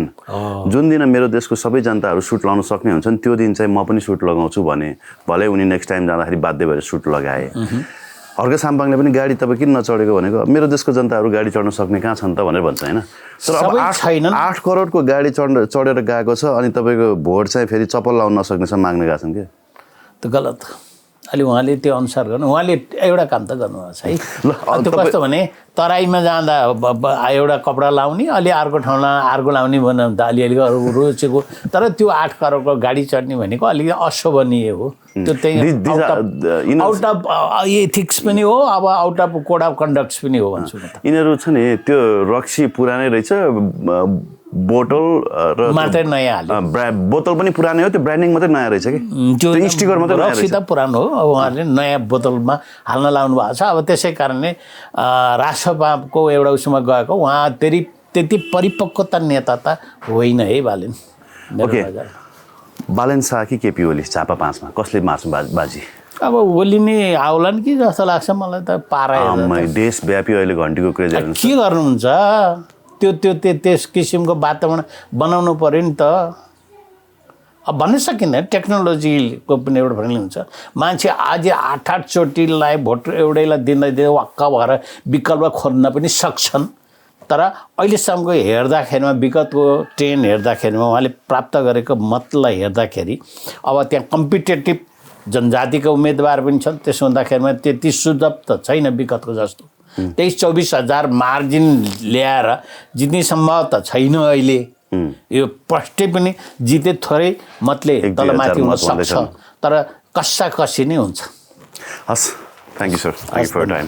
जुन दिन मेरो देशको सबै जनताहरू सुट लाउन सक्ने हुन्छन् त्यो दिन चाहिँ म पनि सुट लगाउँछु भने भलै उनी नेक्स्ट टाइम जाँदाखेरि बाध्य भएर सुट लगाए हर्क साम्पाङले पनि गाडी तपाईँ किन नचढेको भनेको मेरो देशको जनताहरू गाडी चढ्न सक्ने कहाँ छन् त भनेर भन्छ होइन तर अब 8 करोडको गाडी चढेर गएको छ अनि तपाईँको भोट चाहिँ फेरि चप्पल लाउन नसक्नेसम्म माग्न गएको छन् क्या त्यो गलत अहिले उहाँले त्यो अनुसार गर्नु उहाँले एउटा काम त गर्नुहोस् है त्यो कस्तो भने तराईमा जाँदा एउटा कपडा लाउने अलि अर्को ठाउँमा अर्को लाउने भन्दा त अलिअलि रोचेको तर त्यो 8 करोडको गाडी चढ्ने भनेको अलिकति अशोभनीय हो त्यो त्यही आउट अफ एथिक्स पनि हो अब आउट अफ कोड अफ कन्डक्ट्स पनि हो भन्छु यिनीहरू छ नि त्यो रक्सी पुरानै रहेछ बोतल र मात्रै नयाँ हाल्यो बोतल पनि पुरानै हो त्यो ब्रान्डिङ मात्रै नयाँ रहेछ कि त्यो स्टिकर मात्रै नयाँ रक्सी त पुरानो हो अब उहाँहरूले नयाँ बोतलमा हाल्न लाउनु भएको छ अब त्यसै कारणले राष्ट्रपाको एउटा उसमा गएको उहाँ त्यति परिपक्वता नेता त होइन है बालेन ओके बालेन शाह कि केपी ओली झापा 5 मा कसले मार्छ बाजी अब ओली नै आउलान् कि जस्तो लाग्छ मलाई त पारा हेर्दा। देशव्यापी अहिले घन्टीको क्रेज हेर्नु के गर्नुहुन्छ त्यस किसिमको वातावरण बनाउनु पर्यो नि त। अब भन्नु सकिँदैन, टेक्नोलोजीको पनि एउटा प्रब्लम हुन्छ। मान्छे आज 8-8 चोटिलाई भोट एउटैलाई दिँदै वाक्क भएर विकल्प खोज्न पनि सक्छन्। तर अहिलेसम्मको हेर्दाखेरिमा विगतको ट्रेन हेर्दाखेरिमा उहाँले प्राप्त गरेको मतलाई हेर्दाखेरि अब त्यहाँ कम्पिटेटिभ जनजातिका उम्मेदवार पनि छन्। त्यसो हुँदाखेरिमा त्यति सुलभ त छैन विगतको जस्तो। 23-24 हजार मार्जिन ल्याएर जित्ने सम्भव त छैन अहिले। यो प्रष्टै पनि जिते थोरै मतले तलमाथि हुन सक्छ, तर कस्साकसी नै हुन्छ। हस्, thank you sir, thank you for time.